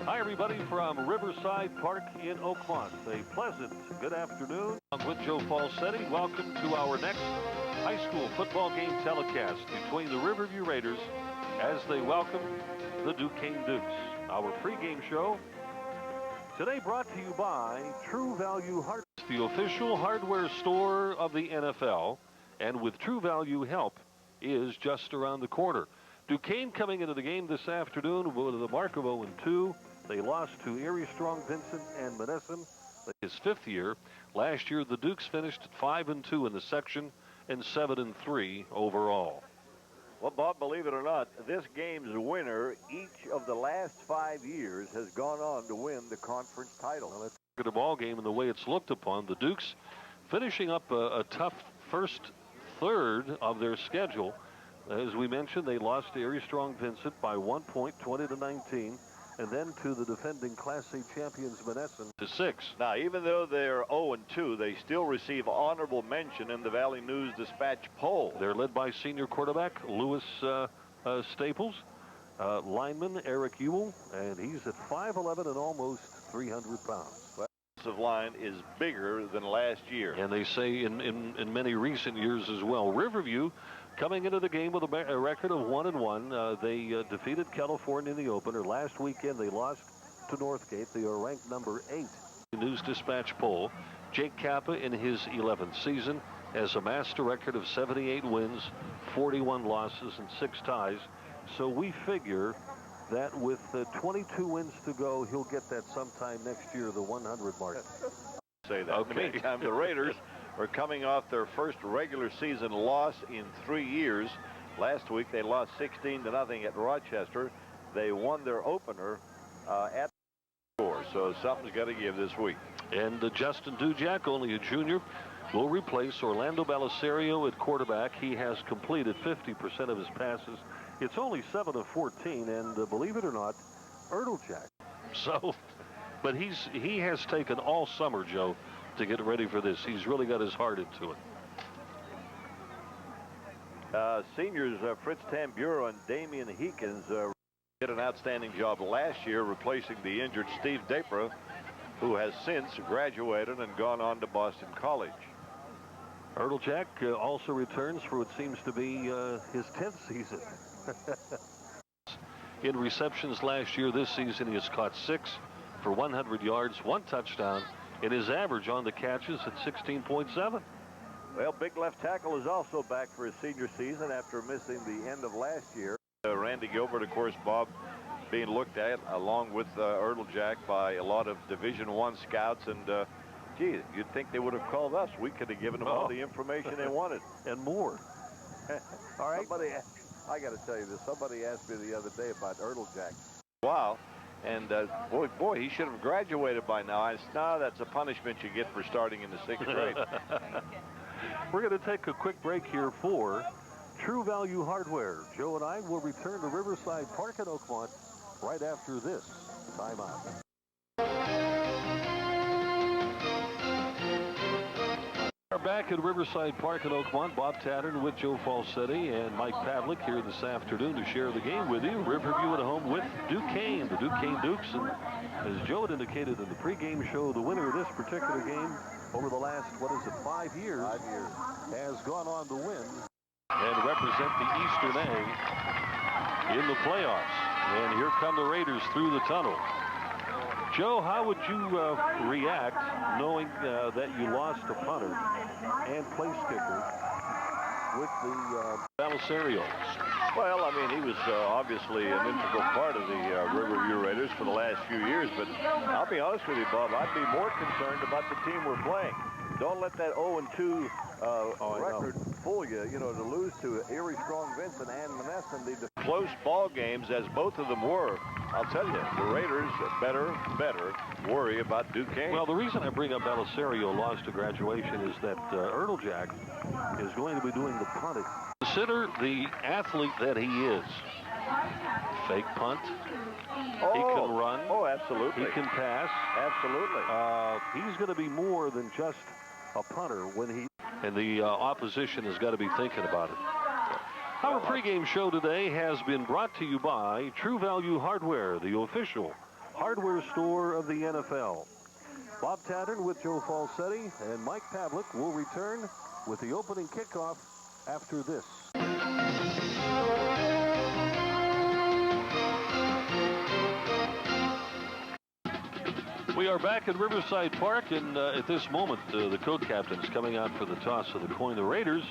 Hi, everybody from Riverside Park in Oakmont. A pleasant good afternoon. I'm with Joe Falsetti. Welcome to our next high school football game telecast between the Riverview Raiders as they welcome the Duquesne Dukes. Our pregame show today brought to you by True Value Hardware, the official hardware store of the NFL. And with True Value, help is just around the corner. Duquesne coming into the game this afternoon with a mark of 0-2. They lost to Erie Strong Vincent and Menneson, his fifth year. Last year, the Dukes finished at 5-2 in the section and 7-3 overall. Well, Bob, believe it or not, this game's winner each of the last 5 years has gone on to win the conference title. Well, that's a good ball game in the way it's looked upon. The Dukes finishing up a tough first third of their schedule. As we mentioned, they lost to Erie Strong Vincent by 1 point, 20-19. And then to the defending Class A champions, Menneson, to 6. Now, even though they're 0-2, they still receive honorable mention in the Valley News Dispatch poll. They're led by senior quarterback Lewis Staples, lineman Eric Ewell, and he's at 5'11" and almost 300 pounds. The offensive line is bigger than last year. And they say in many recent years as well. Riverview coming into the game with a record of 1-1. They defeated California in the opener. Last weekend they lost to Northgate. They are ranked number 8. News Dispatch poll. Jake Kappa in his 11th season has amassed a record of 78 wins, 41 losses, and 6 ties. So we figure that with 22 wins to go, he'll get that sometime next year, the 100 mark. Say that. Okay. In the meantime, the Raiders are coming off their first regular season loss in 3 years. Last week they lost 16-0 at Rochester. They won their opener at the score, so something's got to give this week. And Justin Dujak, only a junior, will replace Orlando Belisario at quarterback. He has completed 50% of his passes. It's only 7 of 14, and believe it or not, Erdeljak. So, but he has taken all summer, Joe, to get ready for this. He's really got his heart into it. Seniors Fritz Tamburo and Damian Heekins did an outstanding job last year replacing the injured Steve Dapra, who has since graduated and gone on to Boston College. Erdeljak also returns for what seems to be his 10th season. In receptions last year, this season he has caught 6 for 100 yards, 1 touchdown, and his average on the catches at 16.7. Well, big left tackle is also back for his senior season after missing the end of last year. Randy Gilbert, of course, Bob, being looked at along with Erdeljak by a lot of Division I scouts, and gee, you'd think they would have called us. We could have given them all the information they wanted. And more. All right. I got to tell you this. Somebody asked me the other day about Erdeljak. Wow. And boy, he should have graduated by now. No, that's a punishment you get for starting in the 6th grade. We're going to take a quick break here for True Value Hardware. Joe and I will return to Riverside Park in Oakmont right after this timeout. We're back at Riverside Park in Oakmont. Bob Tattern with Joe Falsetti and Mike Pavlik here this afternoon to share the game with you. Riverview at home with Duquesne, the Duquesne Dukes. And as Joe had indicated in the pregame show, the winner of this particular game over the last, 5 years, has gone on to win and represent the Eastern A in the playoffs. And here come the Raiders through the tunnel. Joe, how would you react knowing that you lost a punter and place kicker with the Belisario? Well, I mean, he was obviously an integral part of the Riverview Raiders for the last few years, but I'll be honest with you, Bob, I'd be more concerned about the team we're playing. Don't let that 0-2 record fool you, to lose to Erie Strong Vincent and Menneson. The close ball games, as both of them were. I'll tell you, the Raiders better worry about Duquesne. Well, the reason I bring up Belisario lost to graduation is that Erdeljak is going to be doing the punting. Consider the athlete that he is. Fake punt. He can run. Oh, absolutely. He can pass. Absolutely. He's going to be more than just a punter and the opposition has got to be thinking about it. Our pregame show today has been brought to you by True Value Hardware, the official hardware store of the NFL. Bob Tattern with Joe Falsetti and Mike Pavlik will return with the opening kickoff after this. We are back at Riverside Park, and at this moment, the co-captains coming out for the toss of the coin. The Raiders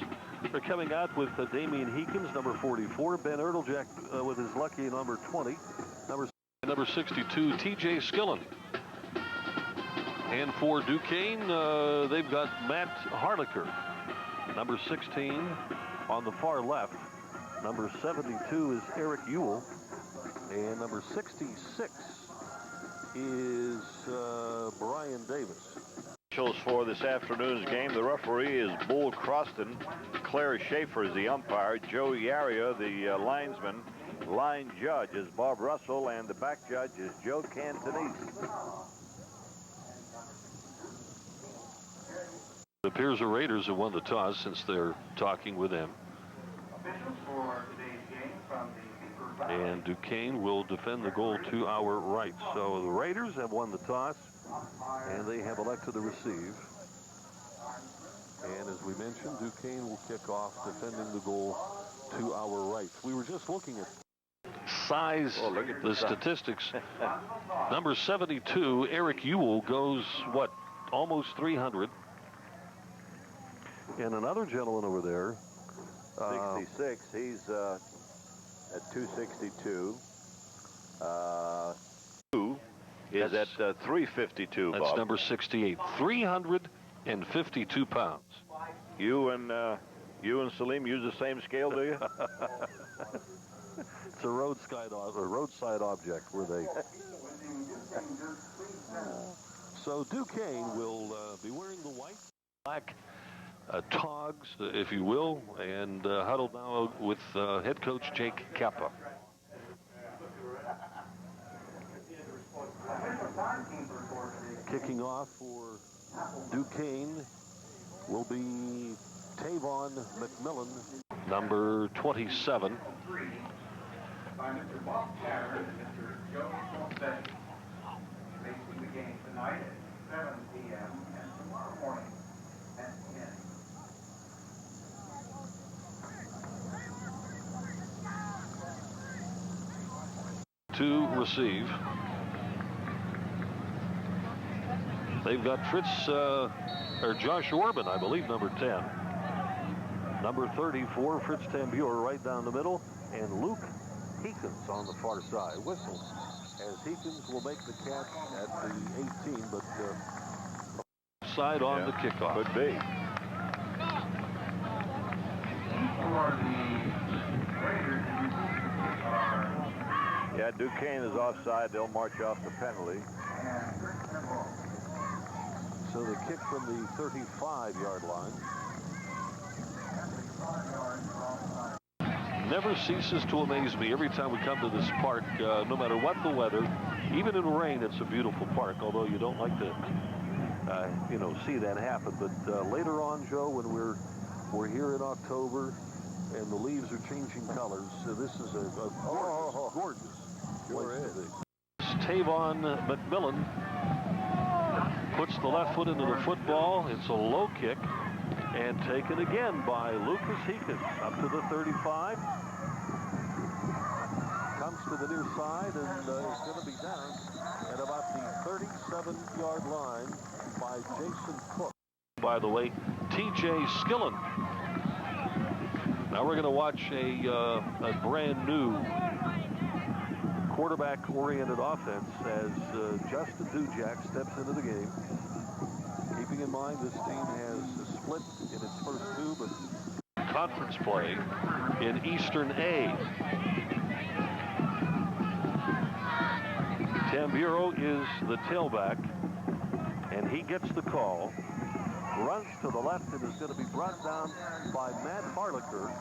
are coming out with Damian Heekins, number 44, Ben Erdeljack with his lucky number 20, number 62, T.J. Skillen. And for Duquesne, they've got Matt Harlicker, number 16 on the far left. Number 72 is Eric Ewell, and number 66 is Brian Davis. For this afternoon's game, the referee is Bull Croston. Claire Schaefer is the umpire. Joe Yaria, the linesman. Line judge is Bob Russell, and the back judge is Joe Cantonese. It appears the Raiders have won the toss since they're talking with them. And Duquesne will defend the goal to our right. So the Raiders have won the toss, and they have elected to receive. And as we mentioned, Duquesne will kick off, defending the goal to our right. We were just looking at size, the statistics. Number 72, Eric Ewell, goes, what, almost 300. And another gentleman over there. 66, he's at 262. Who is at 352, Bob. That's number 68, 352 pounds. You and Salim use the same scale, do you? It's a roadside object, were they? So Duquesne will be wearing the white, black togs, if you will, and huddled now with head coach Jake Kappa. Kicking off for Duquesne will be Tavon McMillan, number 27. By Mr. Bob Tattern and Mr. Joe Falsetti, facing the game tonight at 7 p.m. and tomorrow morning at 10. To receive. They've got Fritz, or Josh Orban, I believe, number 10. Number 34, Fritz Tambure, right down the middle, and Luke Heekins on the far side. Whistle as Heekins will make the catch at the 18, but side on the kickoff. Could be. Yeah, Duquesne is offside. They'll march off the penalty. So the kick from the 35-yard line. Never ceases to amaze me every time we come to this park, no matter what the weather. Even in rain, it's a beautiful park, although you don't like to, see that happen. But later on, Joe, when we're here in October and the leaves are changing colors, this is a gorgeous place to be. Tavon McMillan puts the left foot into the football. It's a low kick. And taken again by Lucas Heekins up to the 35. Comes to the near side and is going to be down at about the 37-yard line by Jason Cook. By the way, T.J. Skillen. Now we're going to watch a brand new quarterback-oriented offense as Justin Dujak steps into the game. Keeping in mind this team has split in its first two, but conference play in Eastern A. Tamburo is the tailback, and he gets the call. Runs to the left and is going to be brought down by Matt Harlicker,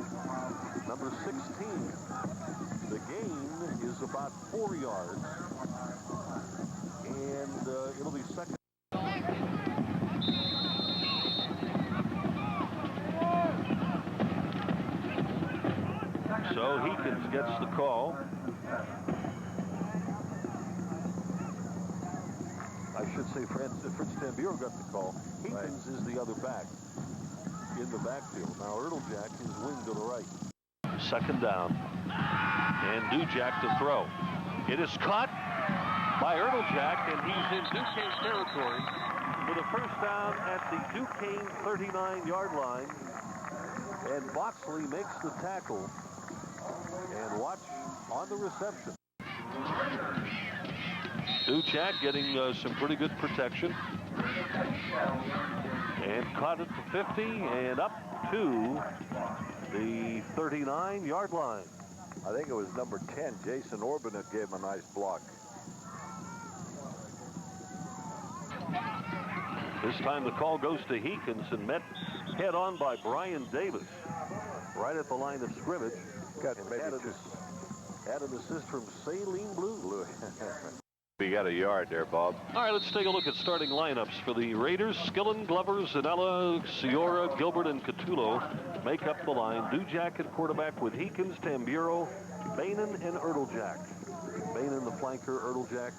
number 16. The gain is about 4 yards, and it'll be second. So Heekins gets the call. should say Fritz Tamburo got the call. Heathens is the other back in the backfield. Now Ertlejack is wing to the right. Second down. And Dujack to throw. It is caught by Ertlejack, and he's in Duquesne territory with a first down at the Duquesne 39-yard line. And Boxley makes the tackle. And watch on the reception. Dujack getting some pretty good protection. And caught at the 50 and up to the 39-yard line. I think it was number 10, Jason Orbanek, gave him a nice block. This time the call goes to Heekins and met head on by Brian Davis right at the line of scrimmage. Got And maybe had an assist from Saline Blue. We got a yard there, Bob. All right, let's take a look at starting lineups for the Raiders. Skillen, Glover, Zanella, Ciora, Gilbert, and Catullo make up the line. Dujack at quarterback with Heekins, Tamburo, Bainan, and Ertlejack. Bainan the flanker, Ertlejack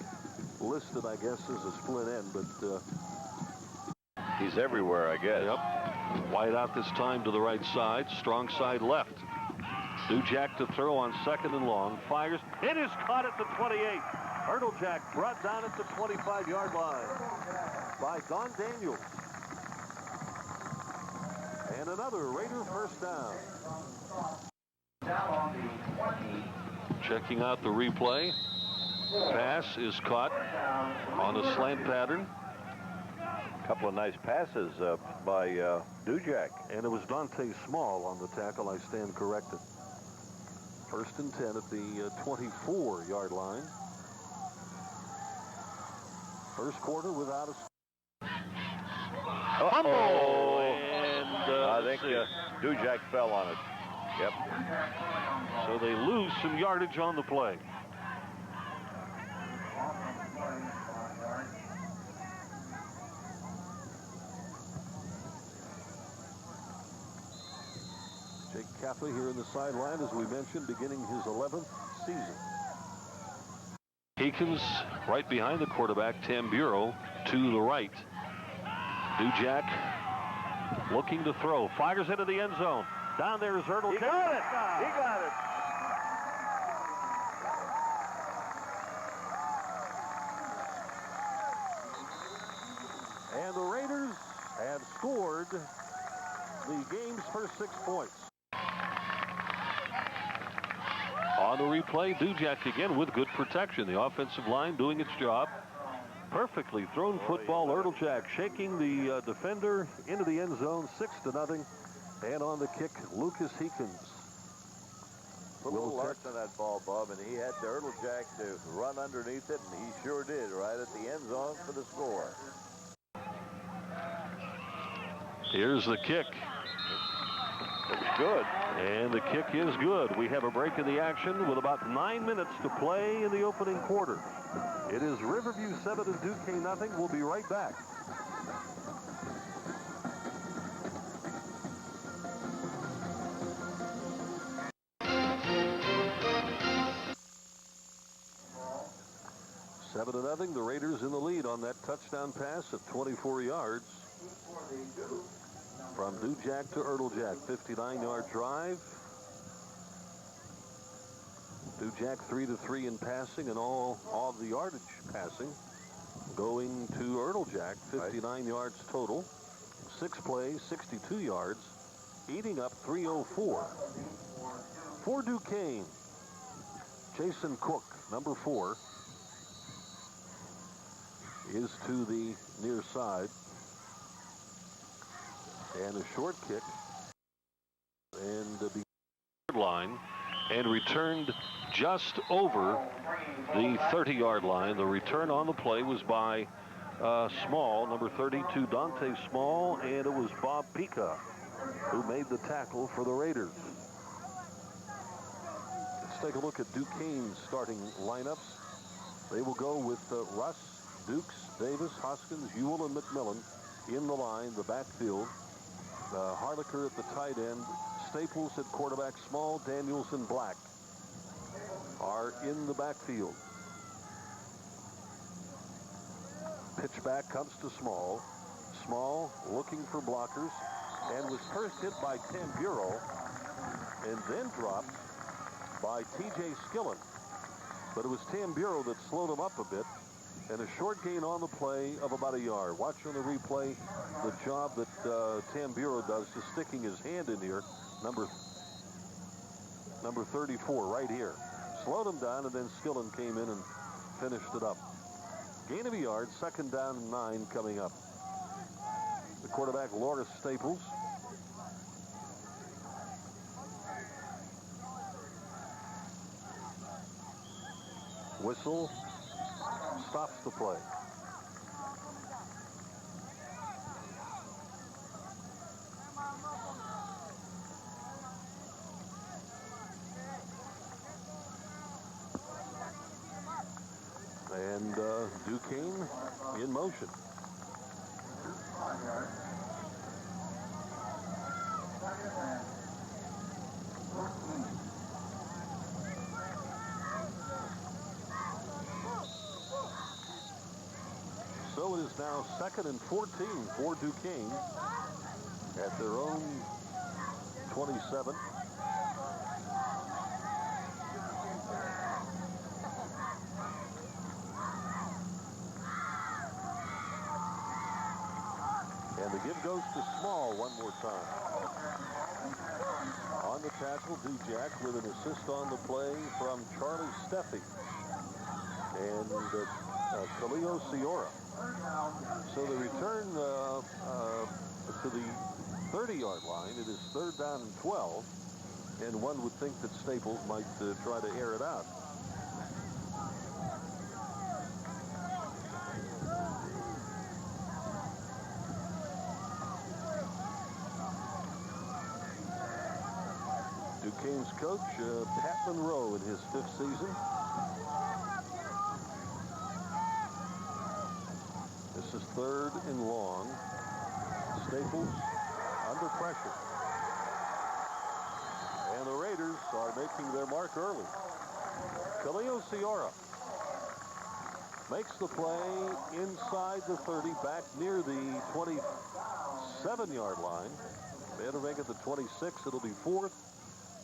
listed, I guess, as a split end, but he's everywhere, I guess. Yep. Wide out this time to the right side. Strong side left. Dujack to throw on second and long. Fires. It is caught at the 28. Ertlejack brought down at the 25-yard line by Don Daniels. And another Raider first down. Checking out the replay. Pass is caught on a slant pattern. A couple of nice passes by Dujack. And it was Dante Small on the tackle. I stand corrected. First and 10 at the 24-yard line. First quarter without a fumble. And I think Dujack fell on it. Yep. So they lose some yardage on the play. Jake Caffey here in the sideline, as we mentioned, beginning his 11th season. Heekins right behind the quarterback, Tamburo to the right. Dujack looking to throw, fires into the end zone. Down there is Ertlejack. He got it. He got it. And the Raiders have scored the game's first 6 points. On the replay, Dujack again with good protection. The offensive line doing its job. Perfectly thrown football. Ertlejack shaking the defender into the end zone, 6-0. And on the kick, Lucas Heekins. Put a little arch on that ball, Bob, and he had the Ertlejack to run underneath it, and he sure did, right at the end zone for the score. Here's the kick. It was good. And the kick is good. We have a break in the action with about 9 minutes to play in the opening quarter. It is Riverview 7 and Duquesne nothing. We'll be right back. Seven to nothing. The Raiders in the lead on that touchdown pass at 24 yards. From Dujack to Ertlejack, 59-yard drive. Dujack 3-3 in passing, and all of the yardage passing going to Ertlejack, 59 yards total. 6 plays, 62 yards, eating up 304. For Duquesne, Jason Cook, number 4, is to the near side. And a short kick, and the line, and returned just over the 30-yard line. The return on the play was by Small, number 32, Dante Small, and it was Bob Pica who made the tackle for the Raiders. Let's take a look at Duquesne's starting lineups. They will go with Russ, Dukes, Davis, Hoskins, Ewell, and McMillan in the line, the backfield. Harlicker at the tight end, Staples at quarterback, Small, Daniels, and Black are in the backfield. Pitch back comes to Small. Small looking for blockers and was first hit by Tamburo and then dropped by T.J. Skillen. But it was Tamburo that slowed him up a bit, and a short gain on the play of about a yard. Watch on the replay the job that Tamburo does to sticking his hand in here. Number 34 right here. Slowed him down, and then Skillen came in and finished it up. Gain of a yard, 2nd down and 9 coming up. The quarterback, Loris Staples. Whistle stops the play. And Duquesne in motion. So it is now 2nd and 14 for Duquesne at their own 27. And the give goes to Small one more time. On the tackle, Dujac with an assist on the play from Charlie Steffi and Khalil Ciora. So the return to the 30-yard line, it is 3rd down and 12, and one would think that Staples might try to air it out. Duquesne's coach, Pat Monroe, in his 5th season. This is 3rd and long. Staples under pressure. And the Raiders are making their mark early. Khalil Ciora makes the play inside the 30, back near the 27-yard line. They had to make it the 26. It'll be 4th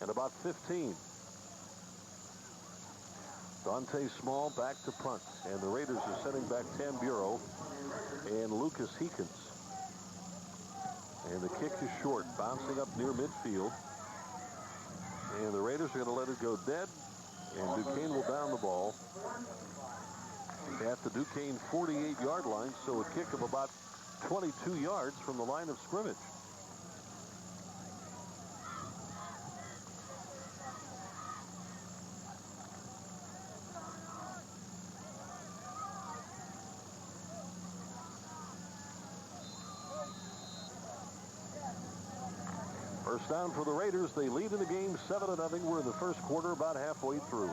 and about 15. Dante Small back to punt, and the Raiders are sending back Tamburo and Lucas Heekins. And the kick is short, bouncing up near midfield. And the Raiders are going to let it go dead, and Duquesne will down the ball at the Duquesne 48-yard line, so a kick of about 22 yards from the line of scrimmage. First down for the Raiders. They lead in the game 7-0. We're in the first quarter, about halfway through.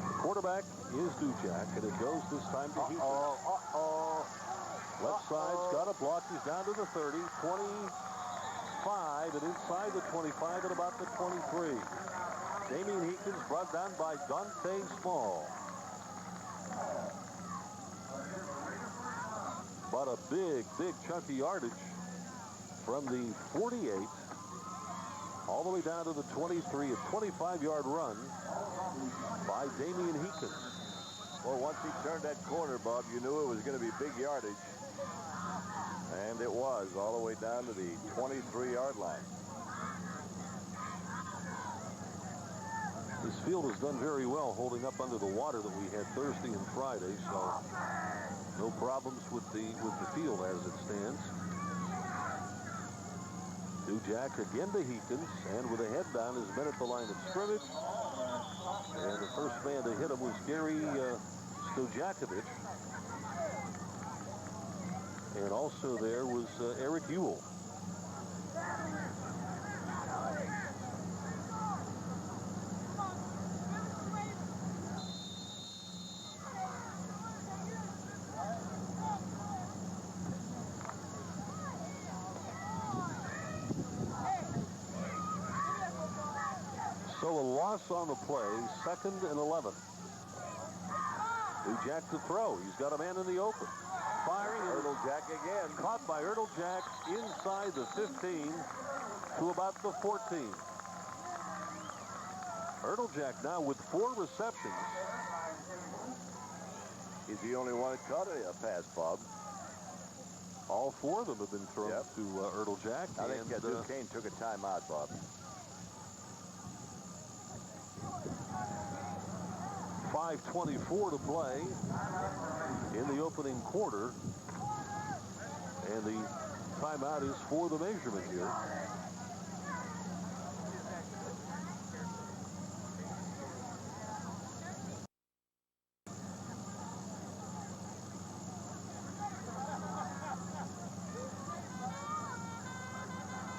The quarterback is Dujac, and it goes this time to Heaton. Left side's got a block. He's down to the 30, 25, and inside the 25 at about the 23. Damian Heekins brought down by Dante Small. But a big chunky yardage from the 48 all the way down to the 23, a 25-yard run by Damian Heekins. Well, once he turned that corner, Bob, you knew it was going to be big yardage. And it was, all the way down to the 23-yard line. This field has done very well holding up under the water that we had Thursday and Friday, so no problems with the field as it stands. Dujac again to Heekins, and with a head down is men at the line of scrimmage. And the first man to hit him was Gary Stojakovic. And also there was Eric Ewell. So a loss on the play, 2nd and 11. Duquesne to throw. He's got a man in the open. Firing. Ertl-Jack again. Caught by Ertl-Jack inside the 15 to about the 14. Ertl-Jack now with 4 receptions. He's the only one that caught a pass, Bob. All 4 of them have been thrown to Ertl-Jack. I think Duquesne took a timeout, Bob. 5:24 to play in the opening quarter. And the timeout is for the measurement here.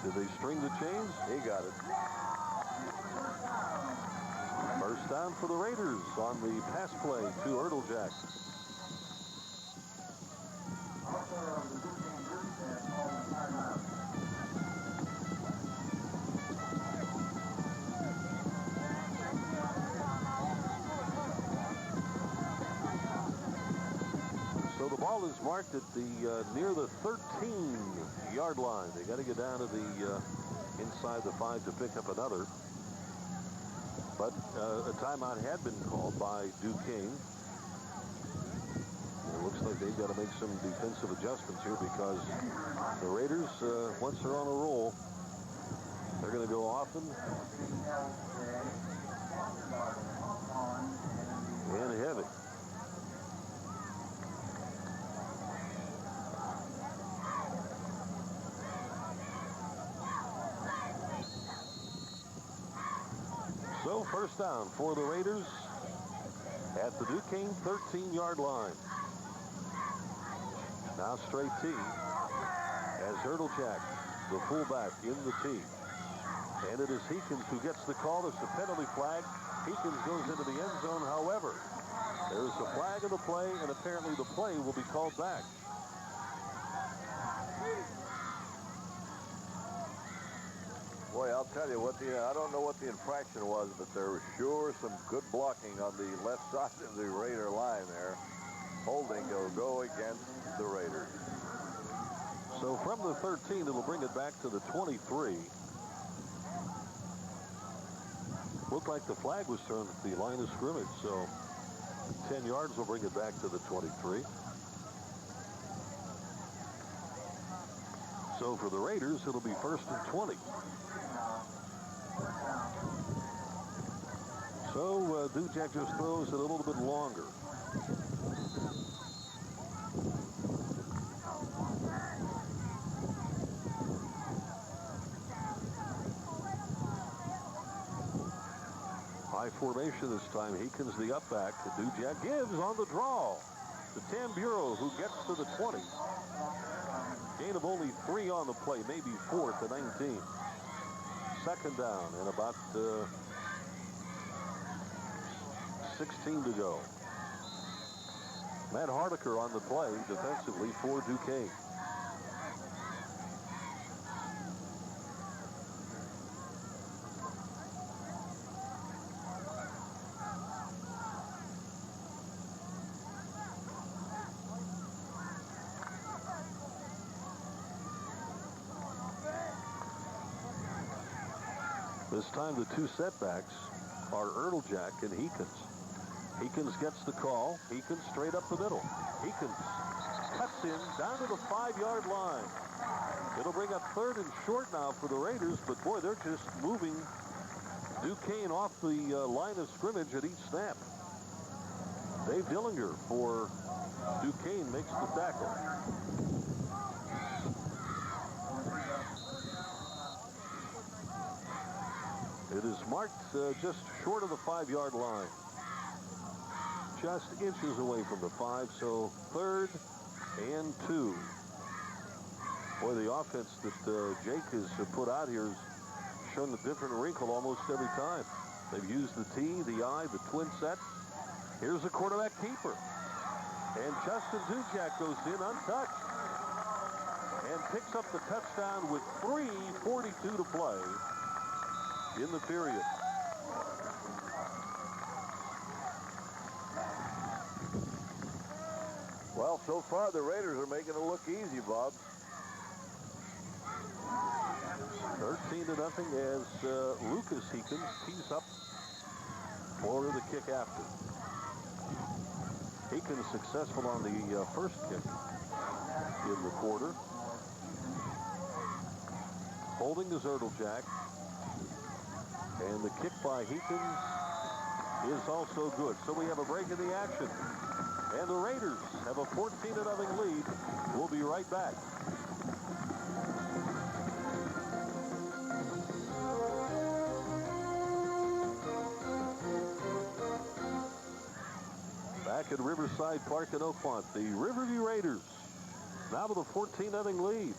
Did they string the chains? He got it. First down for the Raiders on the pass play to Ertl-Jack. So the ball is marked at the near the 13-yard line. They got to get down to the inside the 5 to pick up another. But a timeout had been called by Duquesne. It looks like they've got to make some defensive adjustments here because the Raiders, once they're on a roll, they're going to go often and heavy. So first down for the Raiders at the Duquesne 13-yard line. Now straight T as Ertl-Jack, the fullback, in the T. And it is Heekins who gets the call. It's a penalty flag. Heekins goes into the end zone. However, there's a flag of the play, and apparently the play will be called back. Boy, I'll tell you what I don't know what the infraction was, but there was sure some good blocking on the left side of the Raider line there. Holding will go against the Raiders. So from the 13, it'll bring it back to the 23. Looked like the flag was thrown at the line of scrimmage, so 10 yards will bring it back to the 23. So for the Raiders, it'll be 1st and 20. So Duquesne just throws it a little bit longer. High formation this time. Heekins the up back. Duquesne gives on the draw to Tamburo, who gets to the 20. Gain of only 3 on the play, maybe 4 to 19. Second down and about 16 to go. Matt Hardiker on the play defensively for Duquesne. This time the 2 setbacks are Ertl-Jack and Heekins. Heekins gets the call. Heekins straight up the middle. Heekins cuts in down to the 5-yard line. It'll bring up 3rd and short now for the Raiders, but boy, they're just moving Duquesne off the line of scrimmage at each snap. Dave Dillinger for Duquesne makes the tackle. It is marked just short of the 5-yard line. Just inches away from the 5, so 3rd and 2. Boy, the offense that Jake has put out here has shown a different wrinkle almost every time. They've used the T, the I, the twin set. Here's the quarterback keeper. And Justin Duquesne goes in untouched and picks up the touchdown with 3:42 to play in the period. Well, so far the Raiders are making it look easy, Bob. 13-0 as Lucas Heekins tees up for the kick after. Heekins successful on the first kick in the quarter. Holding is Erteljack. And the kick by Heekins is also good. So we have a break in the action. And the Raiders have a 14-0 lead. We'll be right back. Back at Riverside Park in Oakmont, the Riverview Raiders now with a 14-0 lead.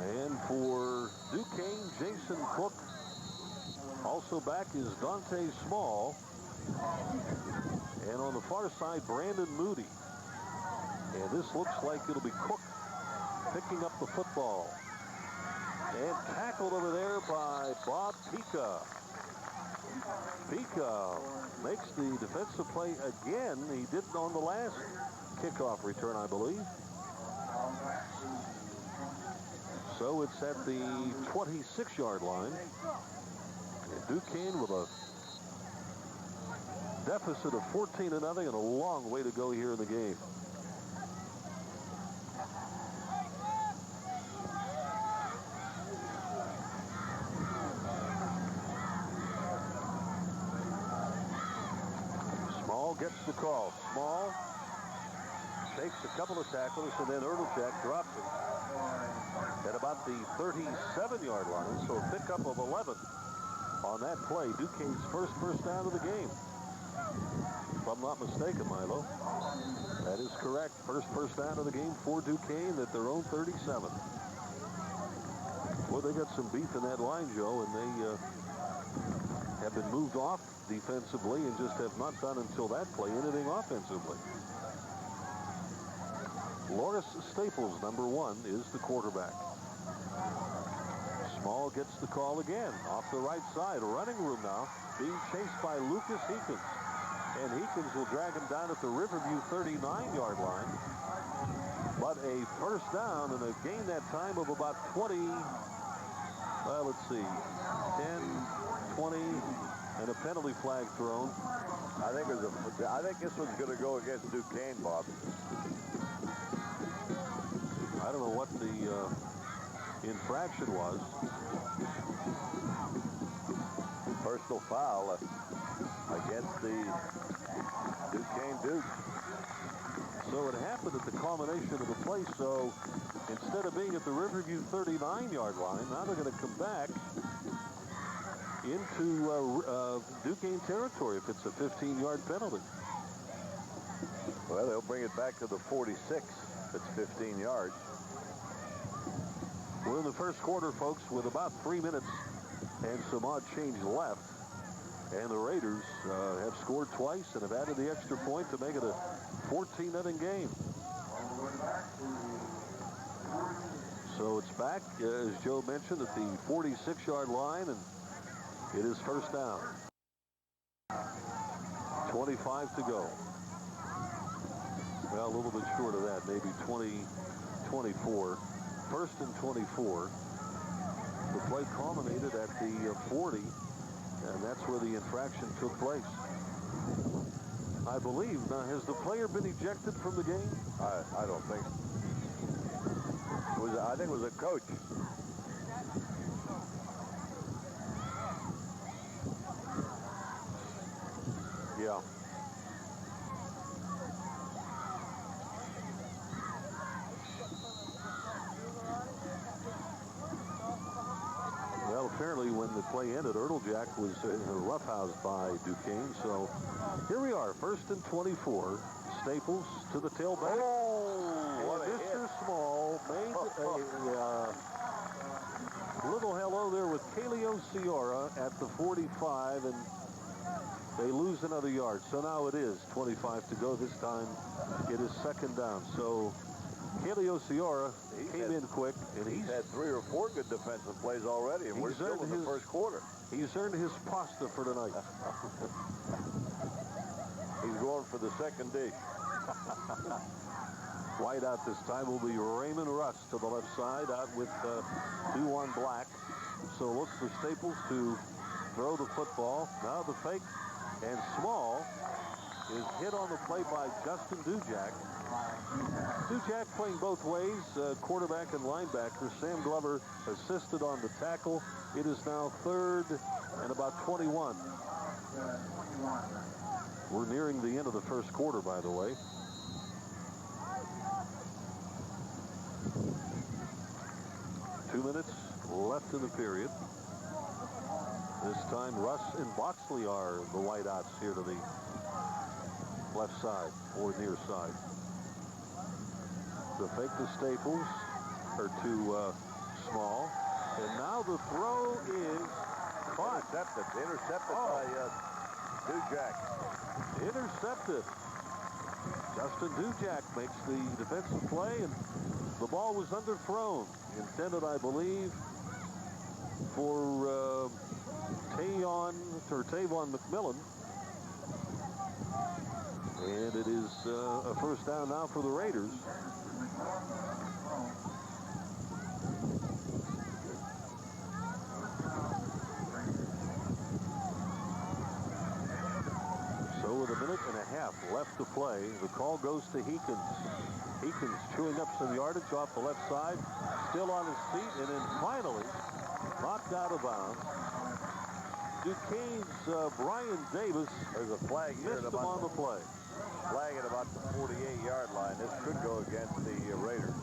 And for Duquesne, Jason Cook. Also back is Dante Small. And on the far side, Brandon Moody. And this looks like it'll be Cook picking up the football. And tackled over there by Bob Pica. Pica makes the defensive play again. He did on the last kickoff return, I believe. So it's at the 26-yard line. And Duquesne with a deficit of 14-0 and a long way to go here in the game. Small gets the call. Small takes a couple of tacklers, and then Erteljack drops it at about the 37-yard line. So a pickup of 11 on that play. Duquesne's first down of the game. If I'm not mistaken, Milo. That is correct. First down of the game for Duquesne at their own 37. Well, they got some beef in that line, Joe, and they have been moved off defensively and just have not done until that play anything offensively. Loris Staples, number 1, is the quarterback. Small gets the call again off the right side. Running room now, being chased by Lucas Heekins. And Heekins will drag him down at the Riverview 39-yard line. But a first down and a gain that time of about 20, well, let's see, 10, 20, and a penalty flag thrown. I think this one's going to go against Duquesne, Bob. I don't know what the infraction was. Personal foul against the Duquesne Dukes. So it happened at the culmination of the play. So instead of being at the Riverview 39-yard line, now they're going to come back into Duquesne territory if it's a 15-yard penalty. Well, they'll bring it back to the 46 if it's 15 yards. We're in the first quarter, folks, with about 3 minutes and some odd change left. And the Raiders have scored twice and have added the extra point to make it a 14-0 game. So it's back, as Joe mentioned, at the 46-yard line, and it is first down. 25 to go. Well, a little bit short of that, maybe 24. First and 24. The play culminated at the 40, and that's where the infraction took place. I believe. Now, has the player been ejected from the game? I don't think. I think it was a coach. Yeah. Well, apparently when the play ended, Erteljack was roughhoused by Duquesne. So here we are, first and 24. Staples to the tailback. Oh, what a Mr. hit. Small made a little hello there with Kaleo Ciora at the 45, and they lose another yard. So now it is 25 to go. This time it is second down. So Kaleo Ciora came in quick, and he's had 3 or 4 good defensive plays already, and we're still in the first quarter. He's earned his pasta for tonight. He's going for the second dish. Wide out this time will be Raymond Russ to the left side, out with 2 on Black. So look for Staples to throw the football. Now the fake, and Small is hit on the play by Justin Dujak. Dujak playing both ways, quarterback and linebacker. Sam Glover assisted on the tackle. It is now 3rd and about 21. We're nearing the end of the first quarter, by the way. Two minutes left in the period. This time Russ and Boxley are the wideouts here to the left side or near side. The fake to Staples, or to Small. And now the throw is caught. Intercepted by Dujak. Intercepted. Justin Dujak makes the defensive play, and the ball was underthrown. Intended, I believe, for Tavon McMillan. And it is a first down now for the Raiders. So with a minute and a half left to play, the call goes to Heekins. Heekins chewing up some yardage off the left side, still on his feet, and then finally knocked out of bounds. Duquesne's Brian Davis. There's a flag here missed him on the play. Flag at about the 48-yard line. This could go against the Raiders.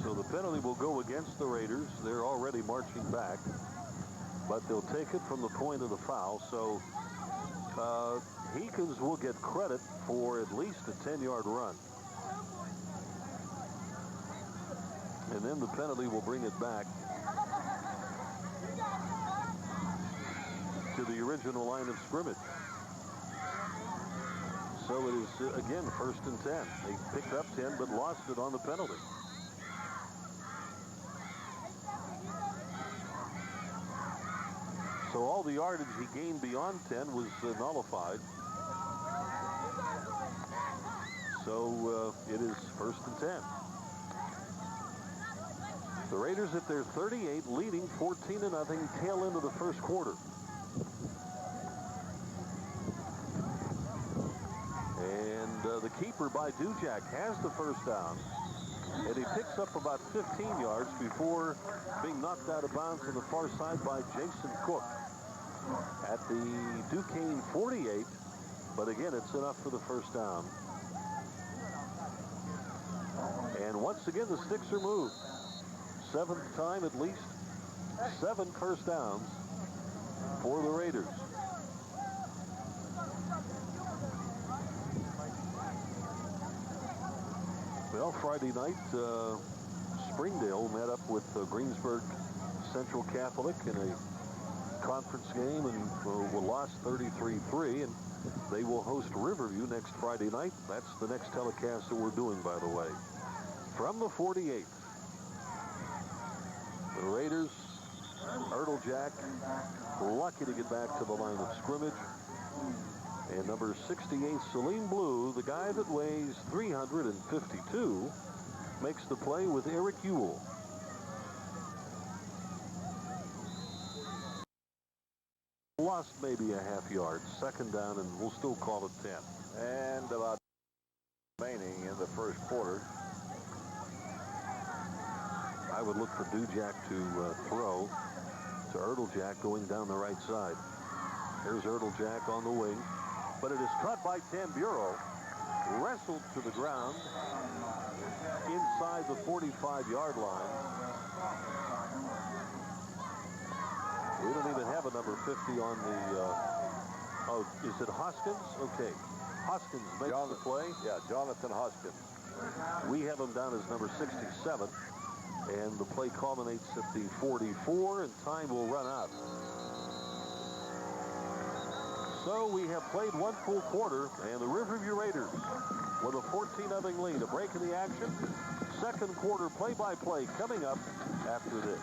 So the penalty will go against the Raiders. They're already marching back, but they'll take it from the point of the foul. So Heekins will get credit for at least a 10-yard run. And then the penalty will bring it back to the original line of scrimmage. So it is, again, 1st and 10. They picked up 10, but lost it on the penalty. So all the yardage he gained beyond 10 was nullified. So it is 1st and 10. The Raiders at their 38, leading 14-0, tail end of the first quarter. And the keeper by Dujak has the first down. And he picks up about 15 yards before being knocked out of bounds on the far side by Jason Cook at the Duquesne 48. But again, it's enough for the first down. And once again, the sticks are moved. 7th time at least. 7 first downs for the Raiders. Well, Friday night, Springdale met up with Greensburg Central Catholic in a conference game and lost 33-3, and they will host Riverview next Friday night. That's the next telecast that we're doing, by the way. From the 48th, the Raiders, Ertlejack, lucky to get back to the line of scrimmage. And number 68, Salim Blue, the guy that weighs 352, makes the play with Eric Ewell. Lost maybe a half yard. 2nd down, and we'll still call it 10. And about remaining in the first quarter. I would look for Dujak to throw to Ertlejack going down the right side. Here's Ertlejack on the wing. But it is caught by Tamburro, wrestled to the ground inside the 45-yard line. We don't even have a number 50 on the, oh, is it Hoskins? Okay. Hoskins makes the play. Yeah, Jonathan Hoskins. We have him down as number 67. And the play culminates at the 44, and time will run out. So we have played one full quarter, and the Riverview Raiders with a 14-0 lead. A break in the action. Second quarter play-by-play coming up after this.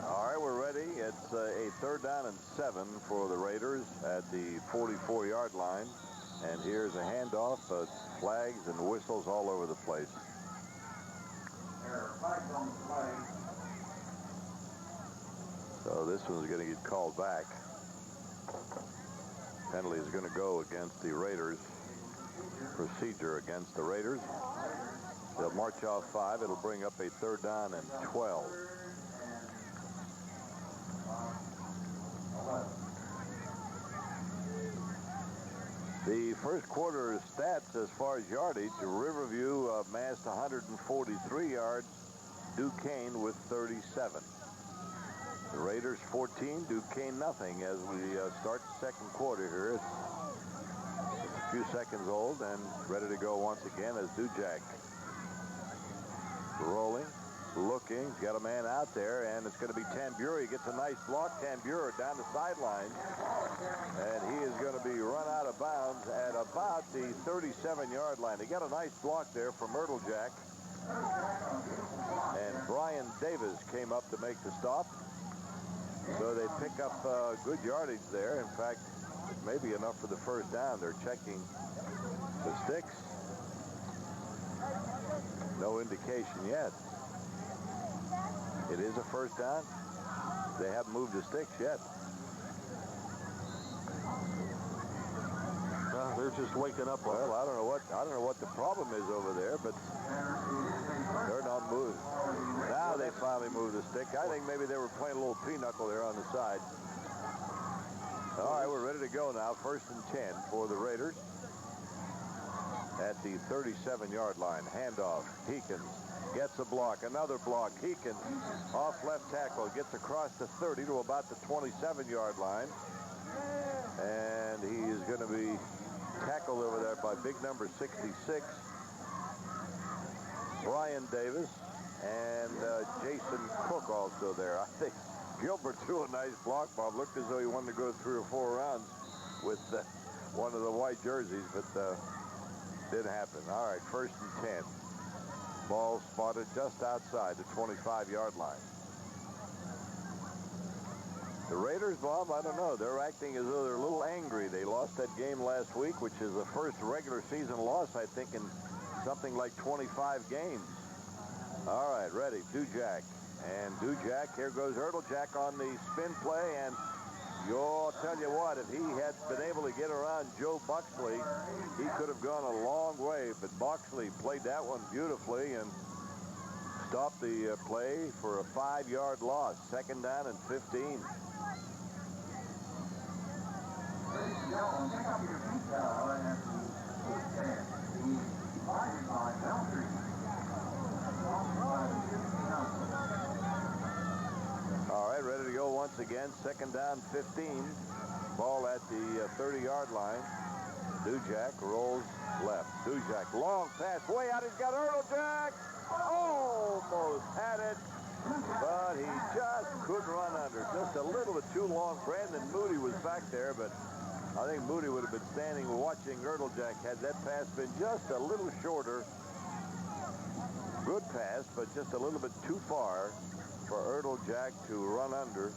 All right, we're ready. It's a 3rd down and 7 for the Raiders at the 44-yard line. And here's a handoff, flags and whistles all over the place. There are flags on the play. So this one's going to get called back. Penalty is going to go against the Raiders. Procedure against the Raiders. They'll march off 5. It'll bring up a 3rd down and 12. The first quarter stats as far as yardage, Riverview amassed 143 yards, Duquesne with 37. The Raiders 14, Duquesne nothing as we start the second quarter here. It's a few seconds old and ready to go once again as Dujac. Rolling, looking, he's got a man out there, and it's going to be Tambura. He gets a nice block. Tambura down the sideline, and he is going to be run out of bounds at about the 37-yard line. They got a nice block there from Jack, and Brian Davis came up to make the stop. So they pick up good yardage there. In fact, it may be enough for the 1st down. They're checking the sticks. No indication yet. It is a 1st down. They haven't moved the sticks yet. They're just waking up. Well, I don't know what the problem is over there, but they're not moving. Now they finally move the stick. I think maybe they were playing a little pinochle there on the side. All right, we're ready to go now. 1st and 10 for the Raiders at the 37-yard line. Handoff. Heekins gets a block. Another block. Heekins off left tackle. Gets across the 30 to about the 27-yard line. And he is going to be tackled over there by big number 66, Brian Davis, and Jason Cook also there. I think Gilbert threw a nice block, Bob. Looked as though he wanted to go 3 or 4 rounds with one of the white jerseys, but didn't happen. All right, 1st and 10. Ball spotted just outside the 25-yard line. The Raiders, Bob, I don't know. They're acting as though they're a little angry. They lost that game last week, which is the first regular season loss, I think, in something like 25 games. All right, ready. Dujac. And Dujac, here goes Jack on the spin play. And I'll tell you what, if he had been able to get around Joe Buxley, he could have gone a long way. But Buxley played that one beautifully and stopped the play for a 5-yard loss. 2nd down and 15. Ladies and gentlemen, pick up your feet now and the line by boundary. All right, ready to go once again. 2nd down, 15. Ball at the 30-yard line. Dujac rolls left. Dujac, long pass, way out. He's got Jack. Almost had it, but he just couldn't run under. Just a little bit too long. Brandon Moody was back there, but I think Moody would have been standing watching Jack had that pass been just a little shorter. Good pass, but just a little bit too far for Jack to run under.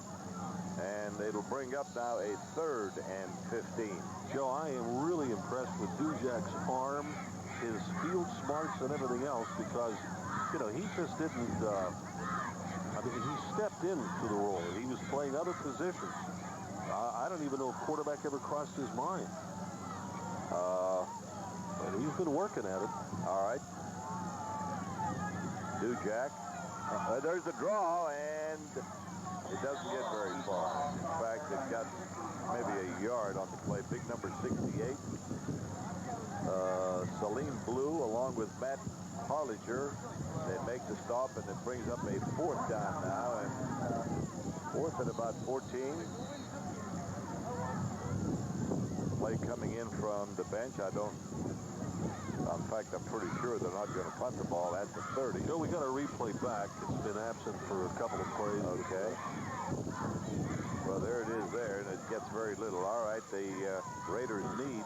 And it'll bring up now a 3rd and 15. Joe, I am really impressed with Dujac's arm, his field smarts, and everything else because, you know, he just didn't, I mean, he stepped into the role. He was playing other positions. I don't even know if quarterback ever crossed his mind. And he's been working at it. All right. Dujac. There's the draw, and it doesn't get very far. In fact, it got maybe a yard on the play. Big number 68. Salim Blue, along with Matt Harlinger. They make the stop, and it brings up a 4th down now, and 4th and about 14. Play coming in from the bench. I don't In fact, I'm pretty sure they're not going to punt the ball at the 30. Joe, we got a replay back. It's been absent for a couple of plays. Okay. Well, there it is there, and it gets very little. All right, the Raiders need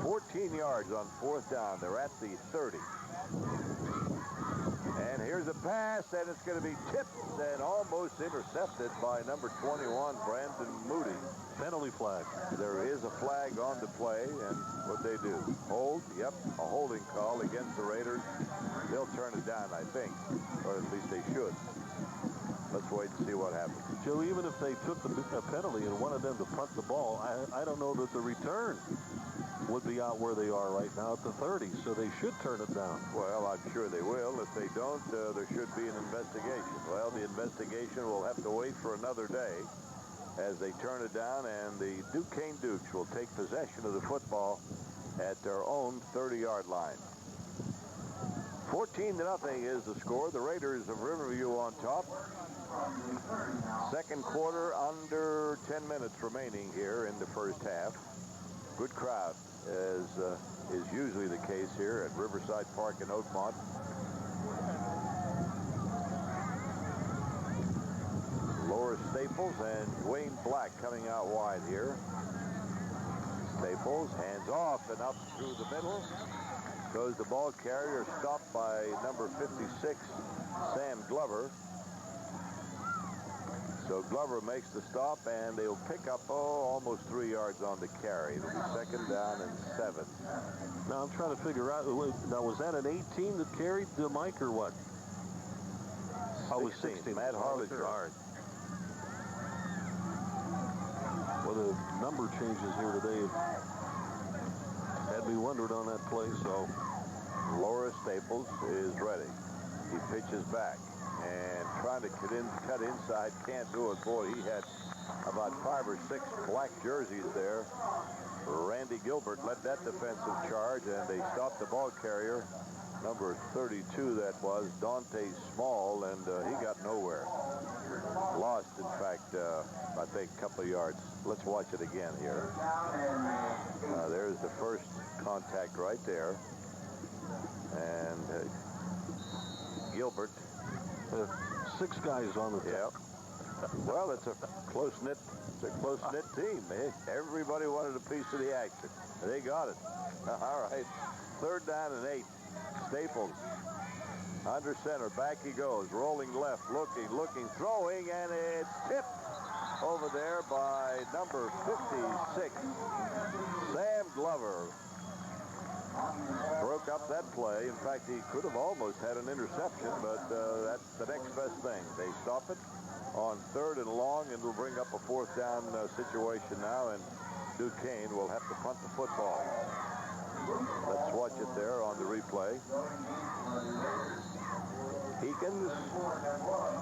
14 yards on 4th down. They're at the 30. And here's a pass, and it's going to be tipped and almost intercepted by number 21, Brandon Moody. Penalty flag. There is a flag on the play, and what they do? Hold? Yep, a holding call against the Raiders. They'll turn it down, I think, or at least they should. Let's wait and see what happens. Joe, even if they took the penalty and wanted them to punt the ball, I don't know that the return would be out where they are right now at the 30, so they should turn it down. Well, I'm sure they will. If they don't, there should be an investigation. Well, the investigation will have to wait for another day as they turn it down, and the Duquesne Dukes will take possession of the football at their own 30-yard line. 14-0 is the score. The Raiders of Riverview on top. Second quarter, under 10 minutes remaining here in the first half. Good crowd, as is usually the case here at Riverside Park in Oakmont. Laura Staples and Wayne Black coming out wide here. Staples hands off and up through the middle. Goes the ball carrier, stopped by number 56, Sam Glover. So Glover makes the stop, and they'll pick up, almost 3 yards on the carry. It'll be 2nd down and 7. Now I'm trying to figure out, now was that an 18 that carried the mic or what? 16, Oh, it was 16. Matt Harlitzer. All right. Well, the number changes here today had me wondered on that play, so. Laura Staples is ready. He pitches back and trying to cut inside, can't do it. Boy, he had about 5 or 6 black jerseys there. Randy Gilbert led that defensive charge, and they stopped the ball carrier, number 32 that was, Dante Small, and he got nowhere. Lost, in fact, I think a couple of yards. Let's watch it again here. There's the first contact right there. And Gilbert. 6 guys on the team. Yeah. Well, it's a close-knit team. Everybody wanted a piece of the action. They got it. All right. 3rd down and 8. Staples under center. Back he goes. Rolling left. Looking, throwing, and it's tipped over there by number 56, Sam Glover. Broke up that play. In fact, he could have almost had an interception, but that's the next best thing. They stop it on 3rd and long, and will bring up a 4th down situation now, and Duquesne will have to punt the football. Let's watch it there on the replay. Heekins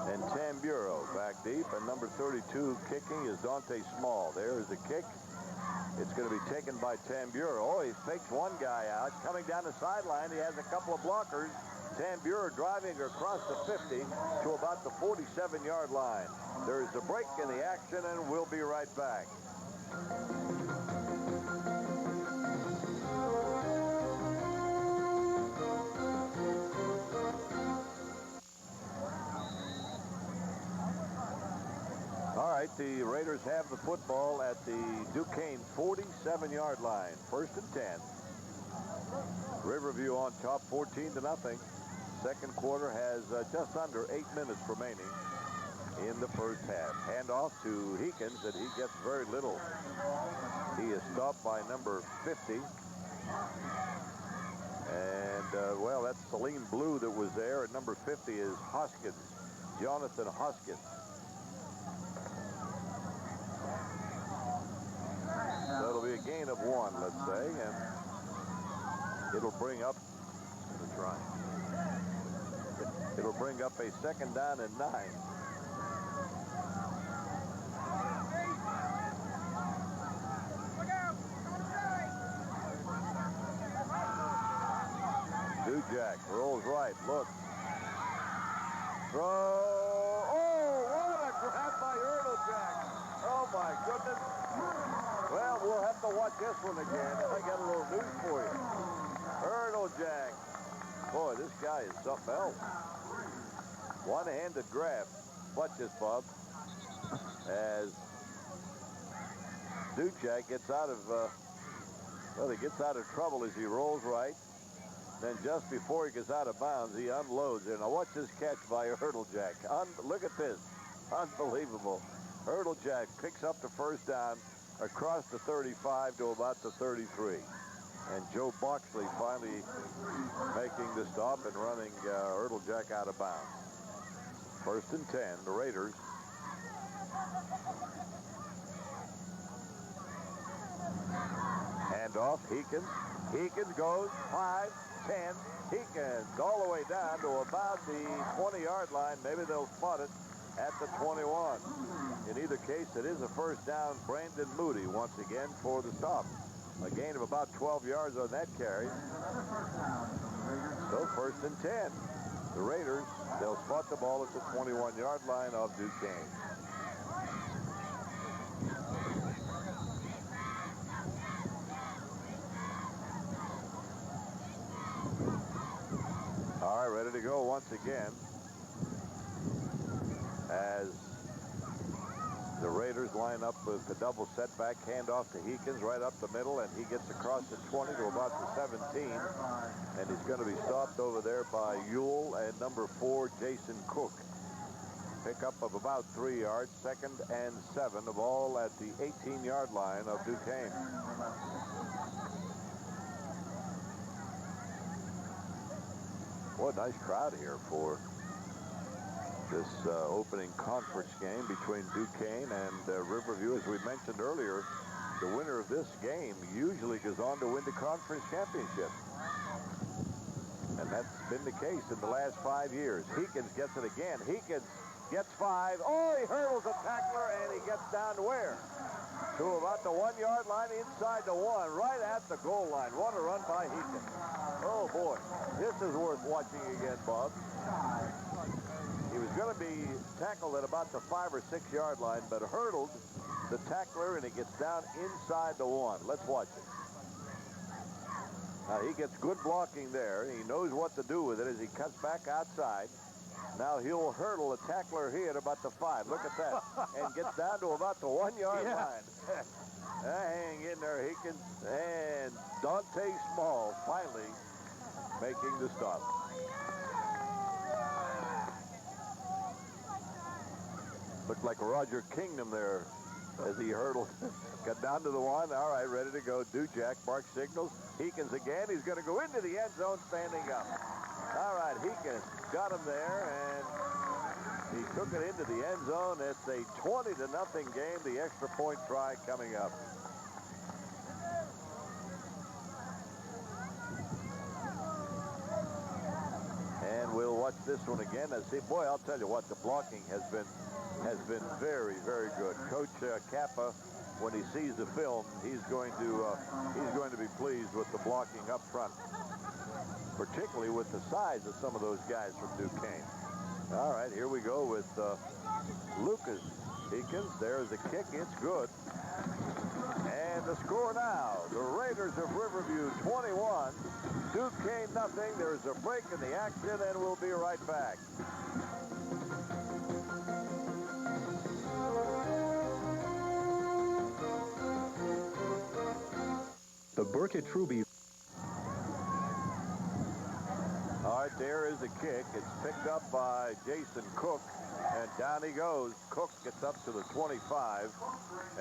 and Tamburo back deep, and number 32 kicking is Dante Small. There is the kick. It's going to be taken by Tamburo. Oh, he fakes one guy out. Coming down the sideline, he has a couple of blockers. Tamburo driving across the 50 to about the 47-yard line. There's a break in the action, and we'll be right back. All right, the Raiders have the football at the Duquesne 47-yard line. 1st and 10. Riverview on top, 14-0. Second quarter has just under 8 minutes remaining in the first half. Handoff to Heekins, and he gets very little. He is stopped by number 50. And, well, that's Celine Blue that was there. And number 50 is Hoskins, Jonathan Hoskins. So it'll be a gain of 1, let's say, and it'll bring up It'll bring up a 2nd down and 9. Dujak rolls right. Look. Throw. Oh, what a grab by Erdljak. Oh, my goodness. Well, we'll have to watch this one again. I got a little news for you. Erdljak something else. One-handed grab. Watch this, Bob. As Duquesne gets out of, he gets out of trouble as he rolls right. Then just before he gets out of bounds, he unloads it. Now watch this catch by Hurdlejack. Look at this. Unbelievable. Hurdlejack picks up the first down across the 35 to about the 33. And Joe Boxley finally making the stop and running Hurdlejack out of bounds. 1st and 10, the Raiders. Handoff, Heekins. Heekins goes 5, 10. Heekins all the way down to about the 20-yard line. Maybe they'll spot it at the 21. In either case, it is a first down. Brandon Moody once again for the stop. A gain of about 12 yards on that carry. So 1st and 10. The Raiders, they'll spot the ball at the 21-yard line of Duquesne. All right, ready to go once again as the Raiders line up with the double setback handoff to Heekins right up the middle, and he gets across the 20 to about the 17, and he's going to be stopped over there by Ewell and number 4, Jason Cook. Pickup of about 3 yards, 2nd and 7, the ball at the 18-yard line of Duquesne. What a nice crowd here for this opening conference game between Duquesne and Riverview. As we mentioned earlier, the winner of this game usually goes on to win the conference championship. And that's been the case in the last 5 years. Heekins gets it again. Heekins gets 5. Oh, he hurdles a tackler, and he gets down to where? To about the 1-yard line, inside the 1, right at the goal line. What a run by Heekins. Oh, boy. This is worth watching again, Bob. He was going to be tackled at about the 5 or 6-yard line, but hurdled the tackler, and he gets down inside the 1. Let's watch it. Now, he gets good blocking there. He knows what to do with it as he cuts back outside. Now he'll hurdle a tackler here at about the 5. Look at that. And gets down to about the 1-yard line. Hang in there, Heekins. And Dante Small finally making the stop. Looked like Roger Kingdom there as he hurdled. Got down to the 1. All right, ready to go. Duquesne, Mark signals. Heekins again. He's going to go into the end zone standing up. All right, Heekins got him there, and he took it into the end zone. It's a 20-0 game. The extra point try coming up. And we'll watch this one again. And see, boy, I'll tell you what, the blocking has been very, very good. Coach Kappa, when he sees the film, he's going to be pleased with the blocking up front, particularly with the size of some of those guys from Duquesne. All right, here we go with Lucas Heekins. There's the kick. It's good. And the score now, the Raiders of Riverview 21, Duquesne nothing. There's a break in the action, and we'll be right back. The Burkett Truby. All right, there is a kick. It's picked up by Jason Cook, and down he goes. Cook gets up to the 25,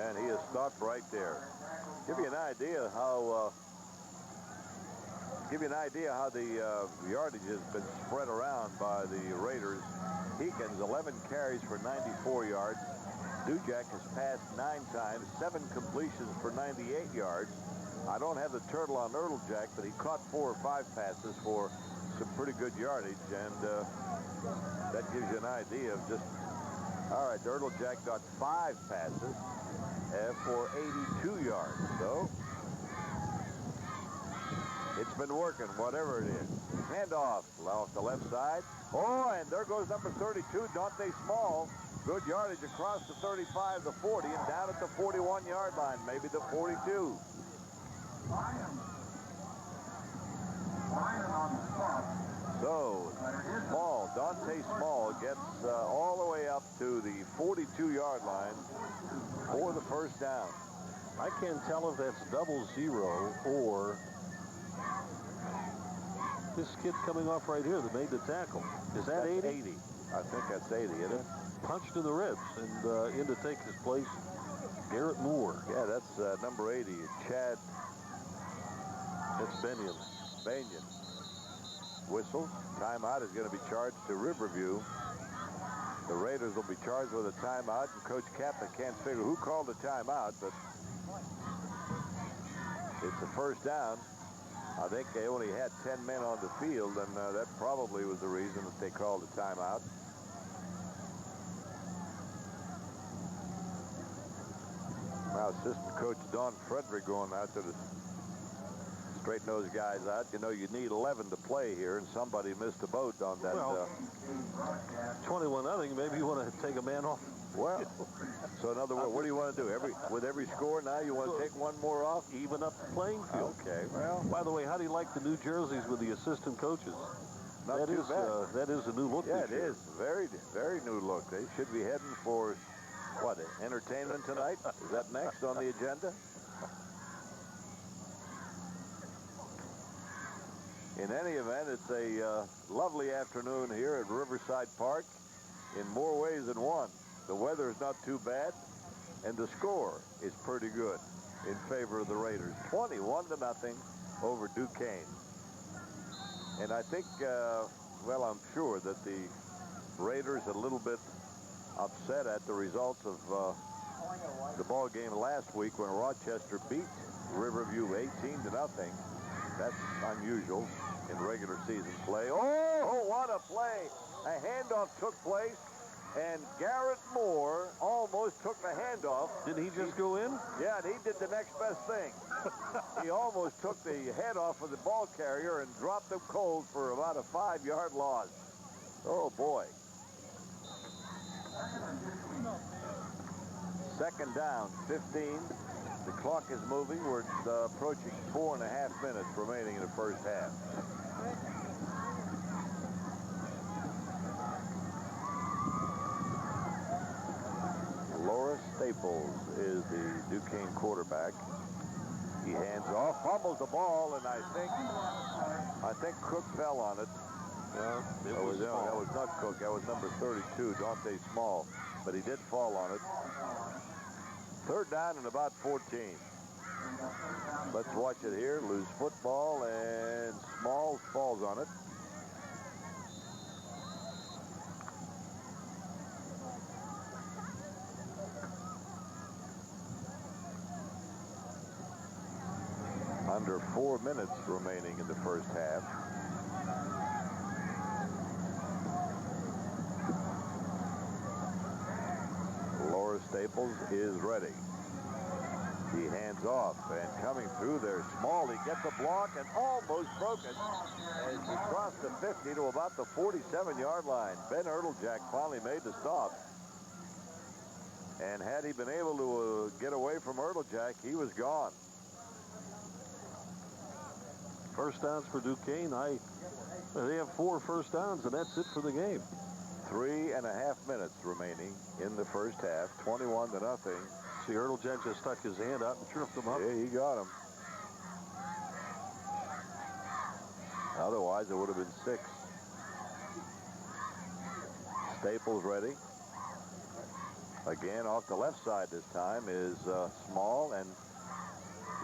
and he is stopped right there. Give you an idea how the yardage has been spread around by the Raiders. Heekins, 11 carries for 94 yards. Duquesne has passed 9 times, 7 completions for 98 yards. I don't have the turtle on Hurdlejack, but he caught 4 or 5 passes for some pretty good yardage, and that gives you an idea of just... All right, Hurdlejack got 5 passes for 82 yards, so it's been working, whatever it is. Handoff off the left side. Oh, and there goes number 32, Dante Small. Good yardage across the 35, the 40, and down at the 41-yard line, maybe the 42. So first down. I can't tell if that's 00 or this kid coming off right here that made the tackle. Is that 80? 80. I think that's 80, isn't it? Punched in the ribs, and in to take his place, Garrett Moore. Yeah, that's number 80, Chad. That's Benyon. Benyon. Whistle. Timeout is going to be charged to Riverview. The Raiders will be charged with a timeout, and Coach Kappa can't figure who called the timeout, but it's a first down. I think they only had 10 men on the field, and that probably was the reason that they called the timeout. Now, assistant coach Don Frederick going out to straighten those guys out. You know, you need 11 to play here, and somebody missed a boat on that. Well, 21-0. Maybe you want to take a man off. Well, so in other words, what do you want to do? With every score now, you want to take one more off? Even up the playing field. Okay, well. By the way, how do you like the new jerseys with the assistant coaches? Not too bad. That is a new look. Yeah, this year. it is. Very, very new look. They should be heading for, what, entertainment tonight? Is that next on the agenda? In any event, it's a lovely afternoon here at Riverside Park in more ways than one. The weather is not too bad, and the score is pretty good in favor of the Raiders. 21-0 over Duquesne. And I think, well, I'm sure that the Raiders are a little bit upset at the results of the ball game last week when Rochester beat Riverview 18-0. That's unusual in regular season play. Oh, what a play. A handoff took place, and Garrett Moore almost took the handoff. Didn't he just go in? Yeah, and he did the next best thing. He almost took the head off of the ball carrier and dropped him cold for about a 5-yard loss. Oh, boy. Second down, 15. The clock is moving. We're approaching 4.5 minutes remaining in the first half. Laura Staples is the Duquesne quarterback. He hands off, fumbles the ball, and I think Cook fell on it. That was not Cook. That was number 32, Dante Small. But he did fall on it. Third down and about 14. Let's watch it here. Loose football, and Small falls on it. Under 4 minutes remaining in the first half. Laura Staples is ready. He hands off, and coming through there, Small. He gets a block and almost broke it as he crossed the 50 to about the 47-yard line. Ben Ertlejack finally made the stop. And had he been able to get away from Ertlejack, he was gone. First downs for Duquesne. They have 4 first downs, and that's it for the game. 3.5 minutes remaining in the first half. 21-0. See, Ertlejack just stuck his hand out and tripped him up. Yeah, he got him. Otherwise, it would have been 6. Staples ready. Again, off the left side this time is Small, and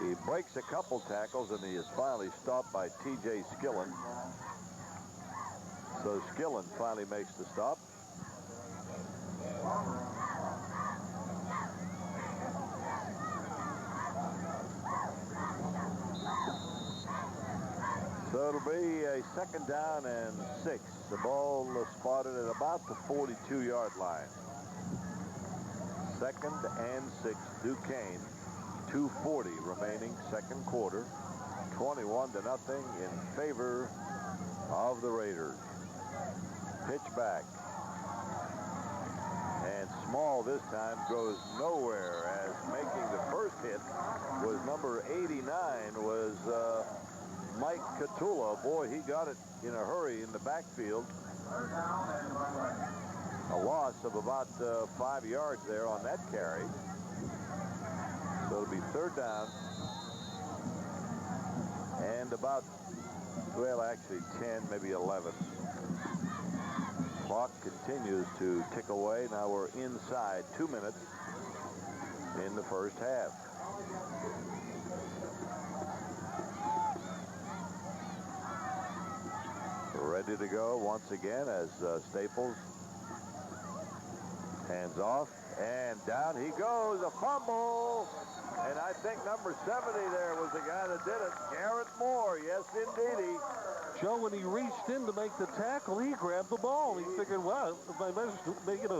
he breaks a couple tackles, and he is finally stopped by T.J. Skillen. So Skillen finally makes the stop. So it'll be a second down and 6. The ball spotted at about the 42-yard line. Second and 6, Duquesne. 2:40 remaining second quarter. 21-0 in favor of the Raiders. Pitch back. And Small this time goes nowhere, as making the first hit was number 89, was Mike Catula. Boy, he got it in a hurry in the backfield. A loss of about 5 yards there on that carry. So it'll be third down. And about, well, actually 10, maybe 11. Clock continues to tick away. Now we're inside 2 minutes in the first half. Ready to go once again as Staples hands off, and down he goes, a fumble, and I think number 70 there was the guy that did it, Garrett Moore. Yes, indeedy. Joe, when he reached in to make the tackle, he grabbed the ball. He figured, well, if I manage to make it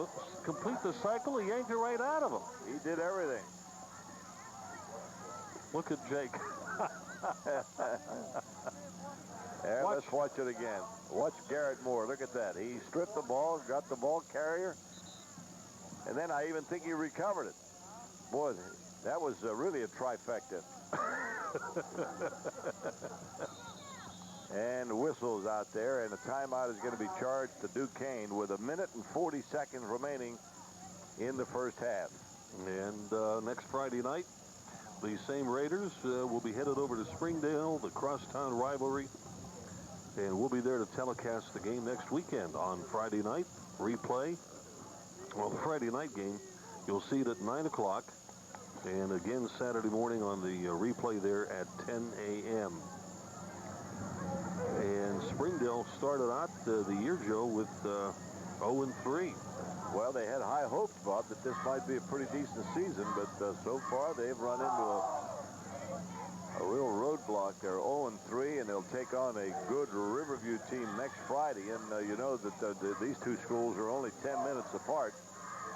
complete the cycle, he yanked it right out of him. He did everything. Look at Jake. And let's watch it again. Watch Garrett Moore. Look at that. He stripped the ball, got the ball carrier, and then I even think he recovered it. Boy, that was really a trifecta. And whistles out there, and a timeout is going to be charged to Duquesne with 1 minute and 40 seconds remaining in the first half. And next Friday night, the same Raiders will be headed over to Springdale, the crosstown rivalry, and we'll be there to telecast the game next weekend on Friday night. Replay. Well, the Friday night game, you'll see it at 9 o'clock, and again Saturday morning on the replay there at 10 a.m. And Springdale started out the year, Joe, with 0-3. Well, they had high hopes, Bob, that this might be a pretty decent season, but so far they've run into a real roadblock. They're 0-3, and they'll take on a good Riverview team next Friday. And you know that these two schools are only 10 minutes apart.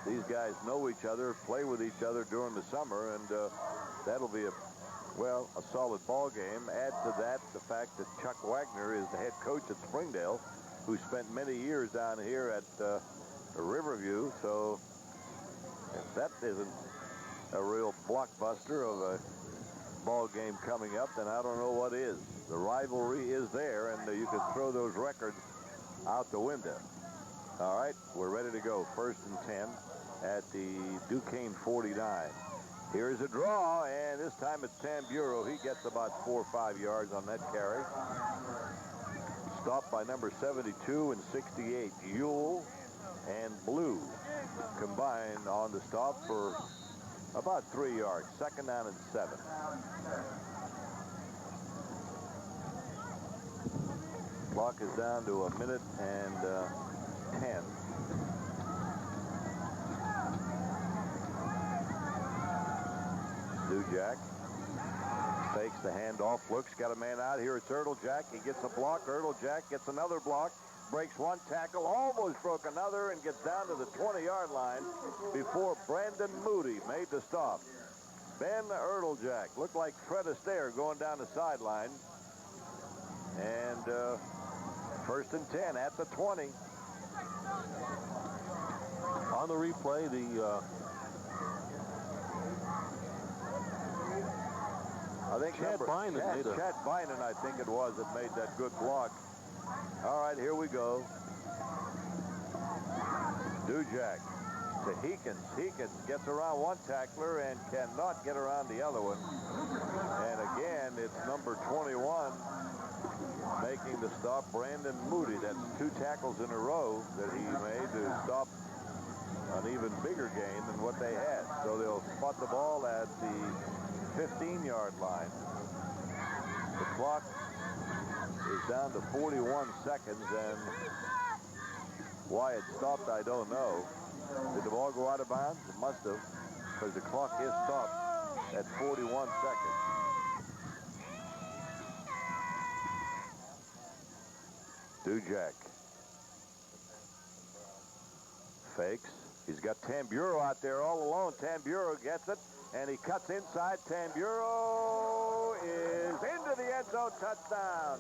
These guys know each other, play with each other during the summer, and that'll be a solid ball game. Add to that the fact that Chuck Wagner is the head coach at Springdale, who spent many years down here at Riverview. So if that isn't a real blockbuster of a ball game coming up, then I don't know what is. The rivalry is there, and you could throw those records out the window. All right, we're ready to go. 1st and 10 at the Duquesne 49. Here's a draw, and this time it's Tamburo. He gets about 4 or 5 yards on that carry. Stopped by number 72 and 68, Ewell and Blue combined on the stop for about 3 yards. 2nd down and 7. Clock is down to 1 minute and 10. Jack fakes the handoff, looks, got a man out here. It's Ertlejack. He gets a block. Ertlejack gets another block, breaks one tackle, almost broke another, and gets down to the 20-yard line before Brandon Moody made the stop. Ben Ertlejack looked like Fred Astaire going down the sideline. And 1st and 10 at the 20. On the replay, I think Chad Bynum, I think it was, that made that good block. All right, here we go. Dujack to Heekins. Heekins gets around one tackler and cannot get around the other one. And again, it's number 21 making the stop, Brandon Moody. That's 2 tackles in a row that he made to stop an even bigger gain than what they had. So they'll spot the ball at the 15-yard line. The clock is down to 41 seconds, and why it stopped, I don't know. Did the ball go out of bounds? It must have, because the clock is stopped at 41 seconds. Dujack fakes. He's got Tamburo out there all alone. Tamburo gets it, and he cuts inside. Tamburo is into the end zone, touchdown.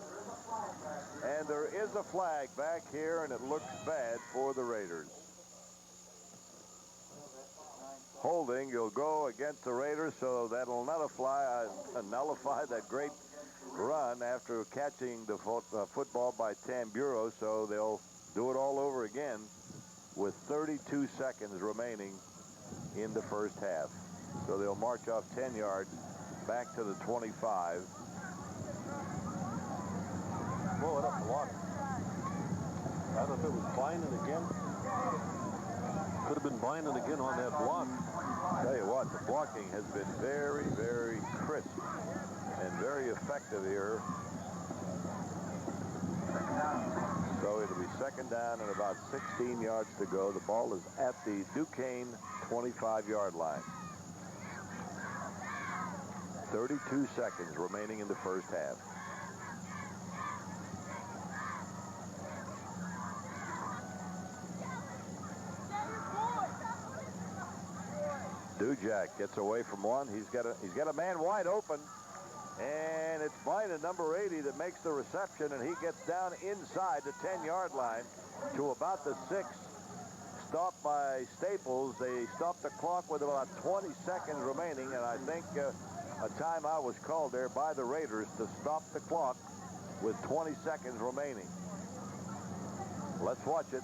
And there is a flag back here, and it looks bad for the Raiders. Holding, you'll go against the Raiders, so that'll nullify that great run after catching the football by Tamburo, so they'll do it all over again with 32 seconds remaining in the first half. So they'll march off 10 yards back to the 25. Blow it up, block. I don't know if it was Bynum again. Could have been Bynum again on that block. Tell you what, the blocking has been very, very crisp and very effective here. So it'll be second down and about 16 yards to go. The ball is at the Duquesne 25-yard line. 32 seconds remaining in the first half. Duquesne gets away from one. He's got a man wide open, and it's Bynum, number 80, that makes the reception, and he gets down inside the 10-yard line to about the 6. Stopped by Staples. They stopped the clock with about 20 seconds remaining, and I think a timeout was called there by the Raiders to stop the clock with 20 seconds remaining. Let's watch it.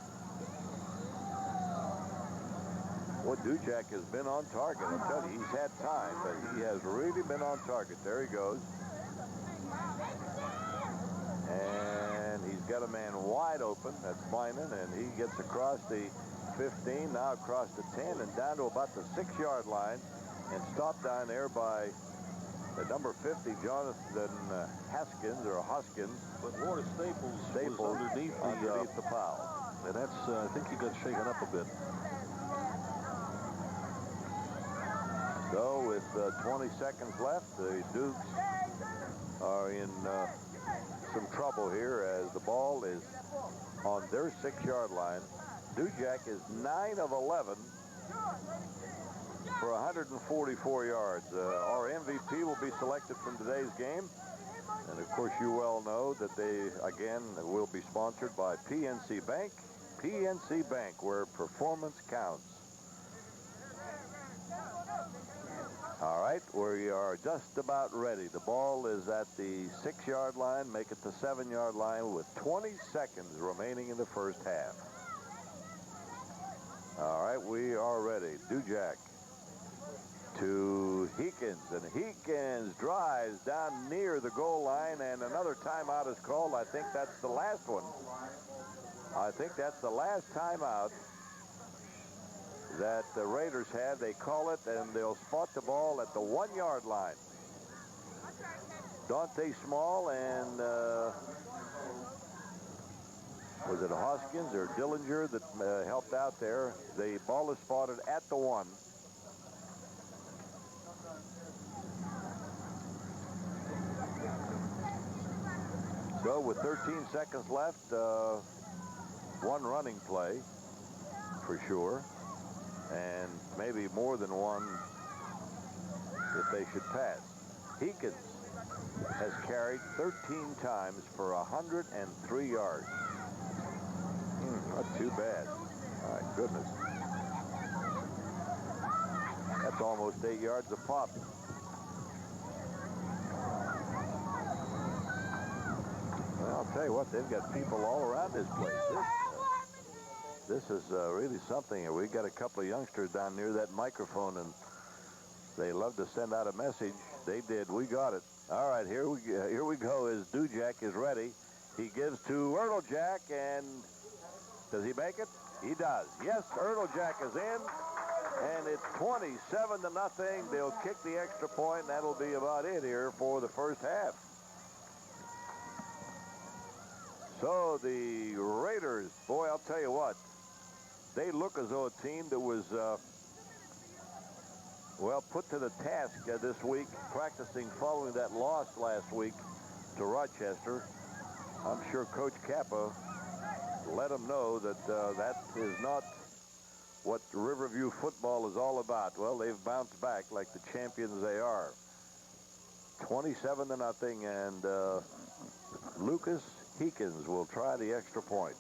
Well, Duquesne has been on target. I'll tell you, he's had time, but he has really been on target. There he goes. And he's got a man wide open. That's Bynum, and he gets across the 15, now across the 10, and down to about the 6-yard line, and stopped down there by the number 50, Jonathan Haskins, or Hoskins. But Ward Staples was underneath the foul. And that's, I think he got shaken up a bit. So with 20 seconds left, the Dukes are in some trouble here as the ball is on their 6-yard line. Duquesne is 9 of 11 for 144 yards. Our MVP will be selected from today's game. And of course, you well know that they, again, will be sponsored by PNC Bank. PNC Bank, where performance counts. All right, we are just about ready. The ball is at the 6-yard line, make it the 7-yard line with 20 seconds remaining in the first half. All right, we are ready. Duquesne to Heekins, and Heekins drives down near the goal line, and another timeout is called. I think that's the last one. I think that's the last timeout that the Raiders have. They call it, and they'll spot the ball at the 1-yard line. Dante Small and was it Hoskins or Dillinger that helped out there? The ball is spotted at the 1. So with 13 seconds left, one running play for sure, and maybe more than one if they should pass. Heekins has carried 13 times for 103 yards. Not too bad. My goodness. That's almost 8 yards a pop. Well, I'll tell you what, they've got people all around this place. This is really something. We got a couple of youngsters down near that microphone, and they love to send out a message. They did. We got it. All right, here we go. As Duquesne is ready, he gives to Ertlejack, and does he make it? He does. Yes, Ertlejack is in, and it's 27-0. They'll kick the extra point, and that'll be about it here for the first half. So the Raiders, boy, I'll tell you what, they look as though a team that was, well, put to the task this week, practicing following that loss last week to Rochester. I'm sure Coach Kappa let them know that that is not what Riverview football is all about. Well, they've bounced back like the champions they are. 27-0, and Lucas Heekins will try the extra point.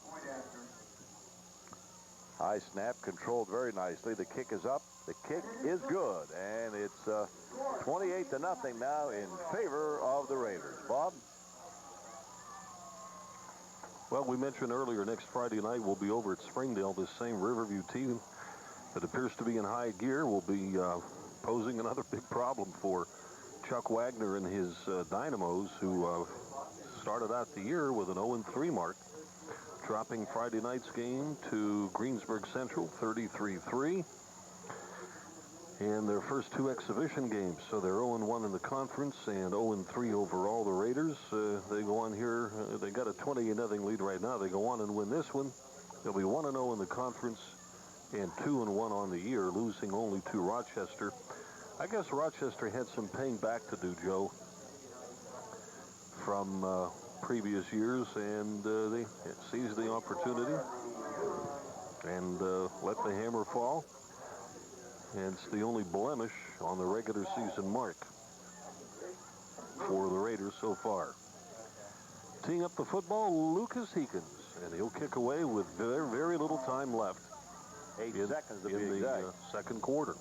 High snap, controlled very nicely. The kick is up. The kick is good, and it's 28-0 now in favor of the Raiders. Bob? Well, we mentioned earlier, next Friday night we'll be over at Springdale. This same Riverview team that appears to be in high gear will be posing another big problem for Chuck Wagner and his Dynamos, who started out the year with an 0-3 mark, dropping Friday night's game to Greensburg Central 33-3. And their first two exhibition games, so they're 0-1 in the conference and 0-3 overall. The Raiders, they go on here, they got a 28-0 lead right now. They go on and win this one. They'll be 1-0 in the conference and 2-1 on the year, losing only to Rochester. I guess Rochester had some paying back to do, Joe, from previous years, and they seized the opportunity and let the hammer fall. And it's the only blemish on the regular season mark for the Raiders so far. Teeing up the football, Lucas Heekins, and he'll kick away with very, very little time left. 8 seconds to be in exact. the second quarter.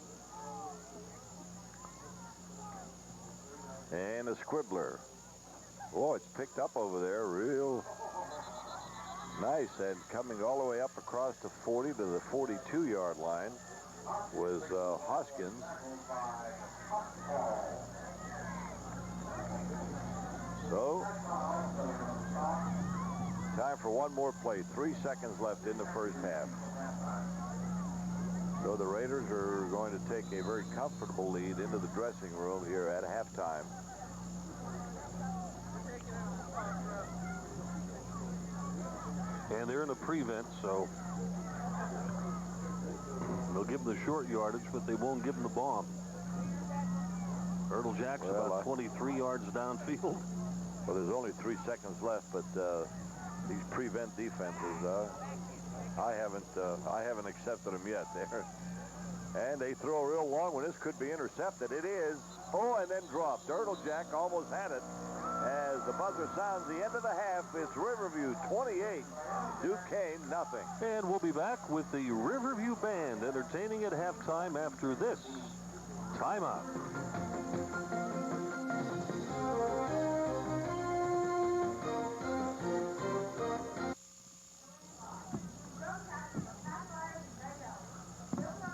And a squibbler. Oh, it's picked up over there real nice, and coming all the way up across the 40 to the 42-yard line was Hoskins. So, time for one more play. 3 seconds left in the first half. So the Raiders are going to take a very comfortable lead into the dressing room here at halftime. And they're in a prevent, so they'll give them the short yardage, but they won't give them the bomb. Ertl Jackson about 23 yards downfield. Well, there's only 3 seconds left, but these prevent defenses, I haven't accepted them yet there. And they throw a real long one. This could be intercepted. It is. Oh, and then dropped. Ertl Jack almost had it. As the buzzer sounds the end of the half, it's Riverview 28, Duquesne nothing. And we'll be back with the Riverview Band entertaining at halftime after this timeout.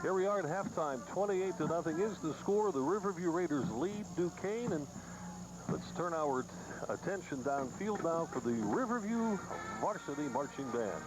Here we are at halftime. 28-0 is the score. The Riverview Raiders lead Duquesne, and let's turn our attention downfield now for the Riverview Varsity Marching Band.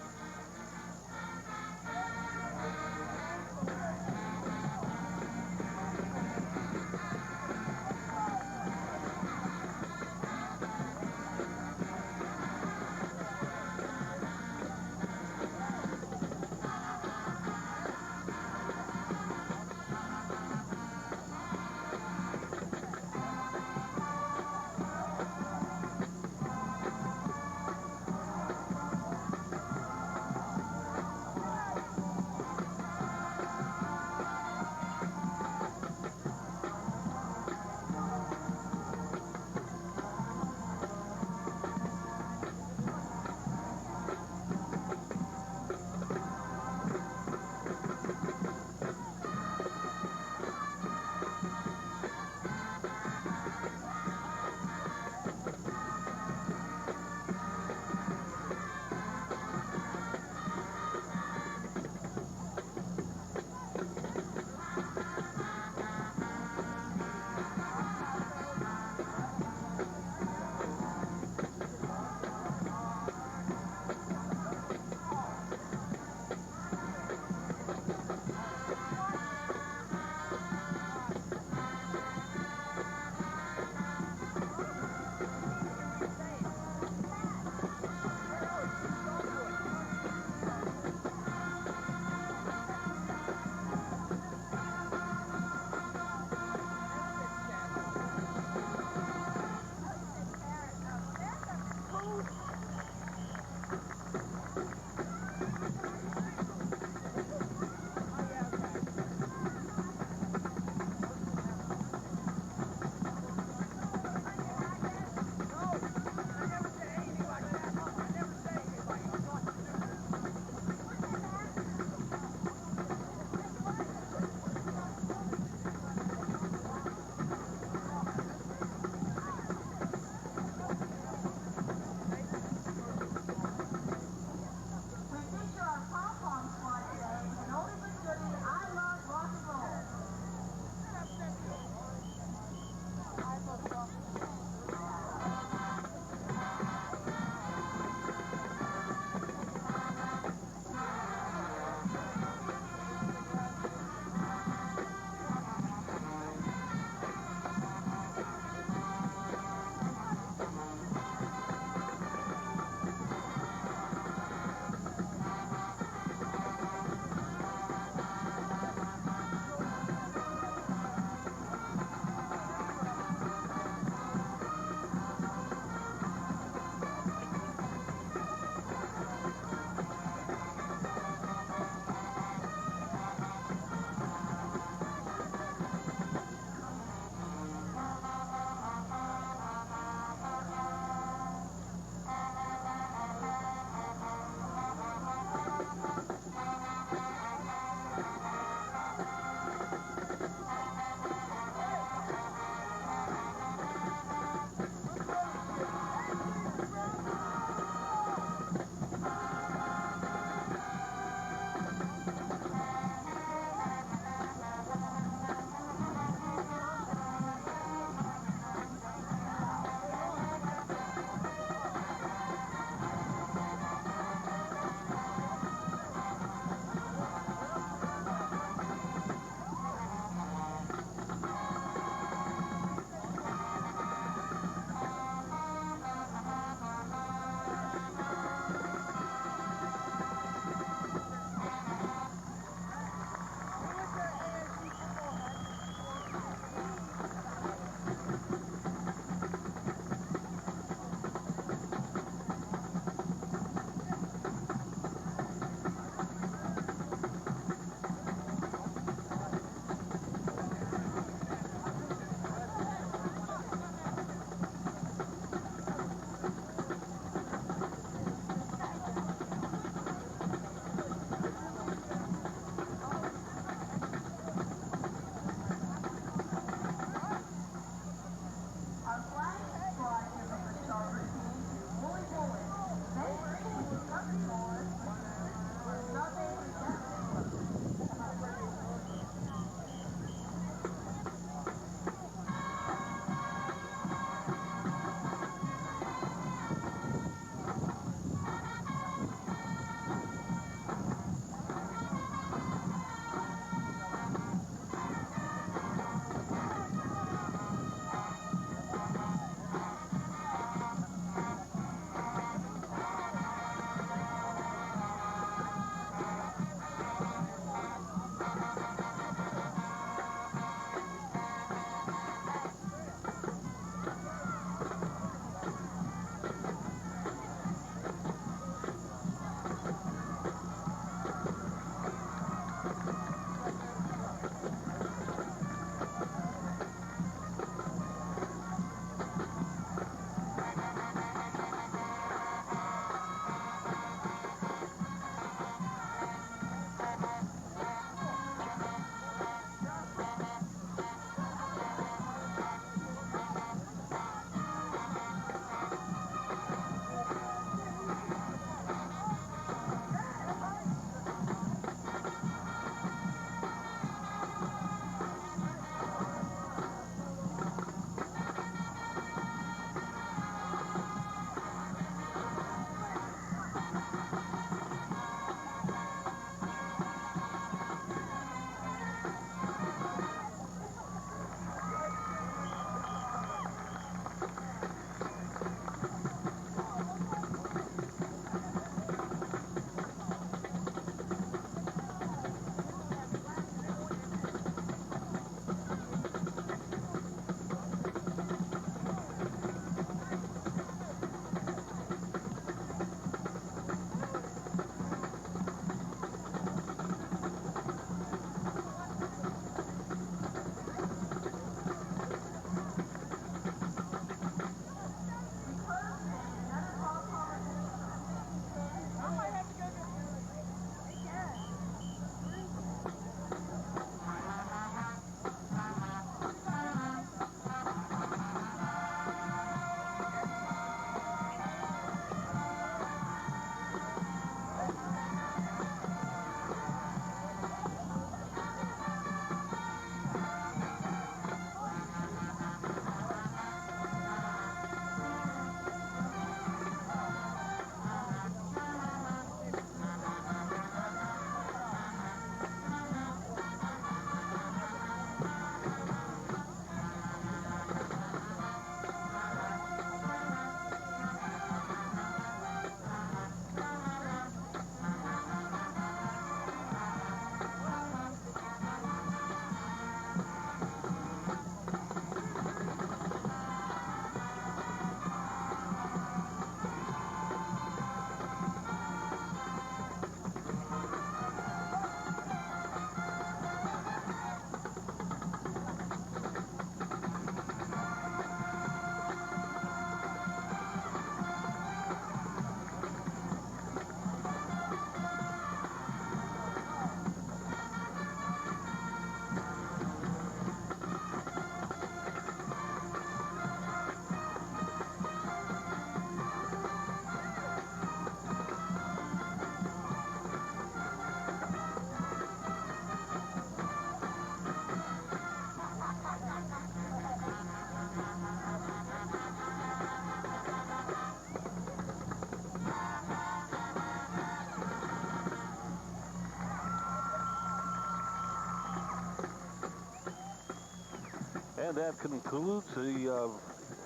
that concludes the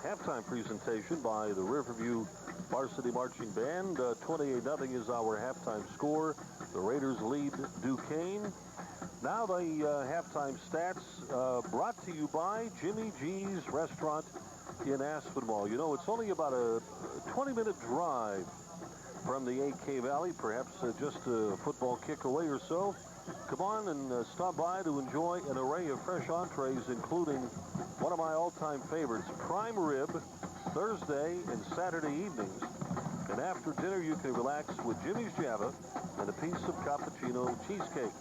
halftime presentation by the Riverview Varsity Marching Band. 28-0 is our halftime score. The Raiders lead Duquesne. Now the halftime stats brought to you by Jimmy G's Restaurant in Aspinwall. You know, it's only about a 20-minute drive from the AK Valley, perhaps just a football kick away or so. Come on and stop by to enjoy an array of fresh entrees, including one of my all-time favorites, prime rib, Thursday and Saturday evenings. And after dinner, you can relax with Jimmy's Java and a piece of cappuccino cheesecake.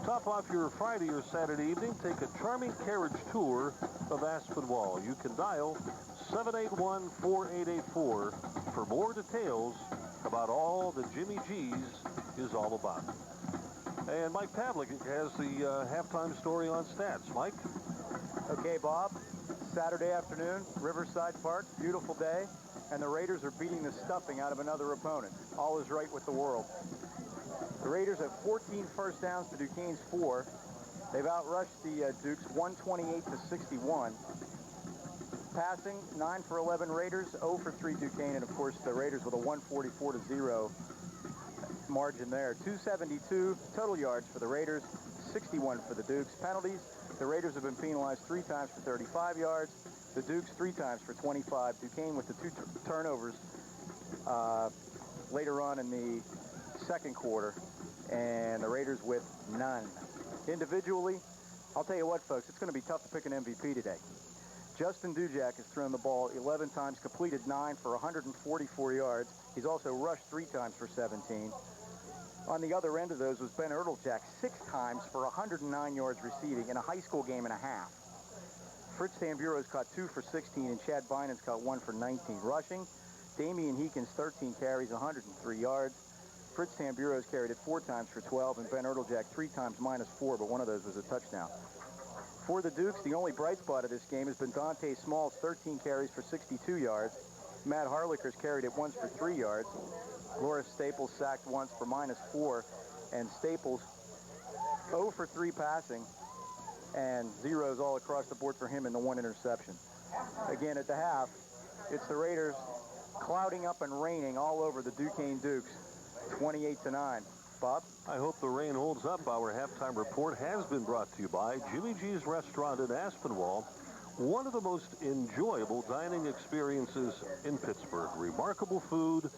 Top off your Friday or Saturday evening, take a charming carriage tour of Aspinwall. You can dial 781-4884 for more details about all that Jimmy G's is all about. And Mike Pavlik has the halftime story on stats. Mike? Okay, Bob. Saturday afternoon, Riverside Park, beautiful day, and the Raiders are beating the stuffing out of another opponent. All is right with the world. The Raiders have 14 first downs to Duquesne's 4. They've outrushed the Dukes 128 to 61. Passing, 9 for 11 Raiders, 0 for 3 Duquesne, and of course the Raiders with a 144 to 0 margin there. 272 total yards for the Raiders, 61 for the Dukes. Penalties, the Raiders have been penalized 3 times for 35 yards. The Dukes 3 times for 25. Duquesne with the 2 turnovers later on in the second quarter, and the Raiders with none. Individually, I'll tell you what, folks, it's going to be tough to pick an MVP today. Justin Dujak has thrown the ball 11 times, completed 9 for 144 yards. He's also rushed 3 times for 17. On the other end of those was Ben Erdeljak, 6 times for 109 yards receiving in a high school game and a half. Fritz Tamburo's caught 2 for 16, and Chad Bynum's caught 1 for 19. Rushing, Damian Heekins, 13 carries, 103 yards. Fritz Tamburo's carried it 4 times for 12, and Ben Erdeljak 3 times -4, but one of those was a touchdown. For the Dukes, the only bright spot of this game has been Dante Small's 13 carries for 62 yards. Matt Harlicher's carried it once for 3 yards. Loris Staples sacked once for -4, and Staples 0 for 3 passing, and zeros all across the board for him in the 1 interception. Again, at the half, it's the Raiders clouding up and raining all over the Duquesne Dukes, 28-9. Bob? I hope the rain holds up. Our halftime report has been brought to you by Jimmy G's Restaurant in Aspinwall, one of the most enjoyable dining experiences in Pittsburgh. Remarkable food,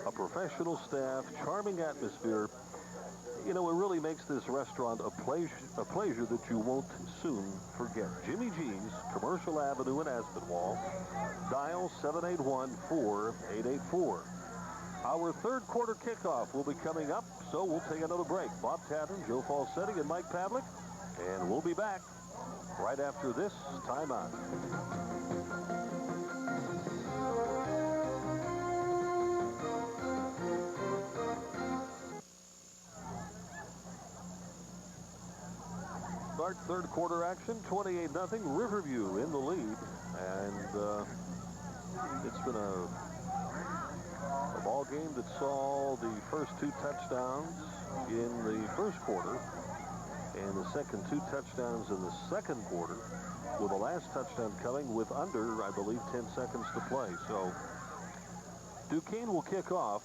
a professional staff, charming atmosphere. You know, it really makes this restaurant a pleasure that you won't soon forget. Jimmy G's, Commercial Avenue in Aspinwall. Dial 781-4884. Our third quarter kickoff will be coming up, so we'll take another break. Bob Tadden, Joe Falsetti, and Mike Pavlik, and we'll be back right after this timeout. Start third quarter action, 28-0, Riverview in the lead, and it's been a ball game that saw the first 2 touchdowns in the first quarter and the second 2 touchdowns in the second quarter, with the last touchdown coming with under, I believe, 10 seconds to play. So Duquesne will kick off,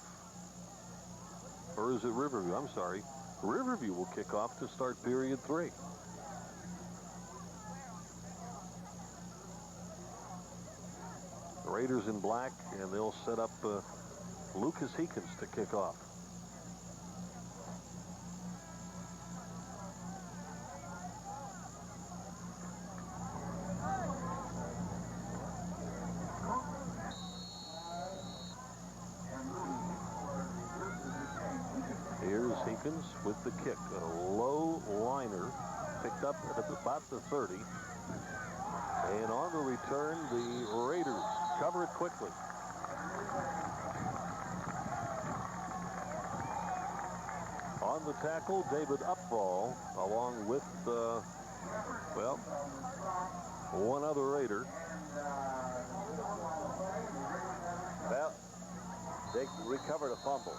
or is it Riverview? I'm sorry. Riverview will kick off to start period 3. The Raiders in black, and they'll set up Lucas Heekins to kick off. Here's Heekins with the kick. A low liner picked up at about the 30. And on the return, the Raiders cover it quickly. On the tackle, David Upball, along with, well, one other Raider. Well, they recovered a fumble.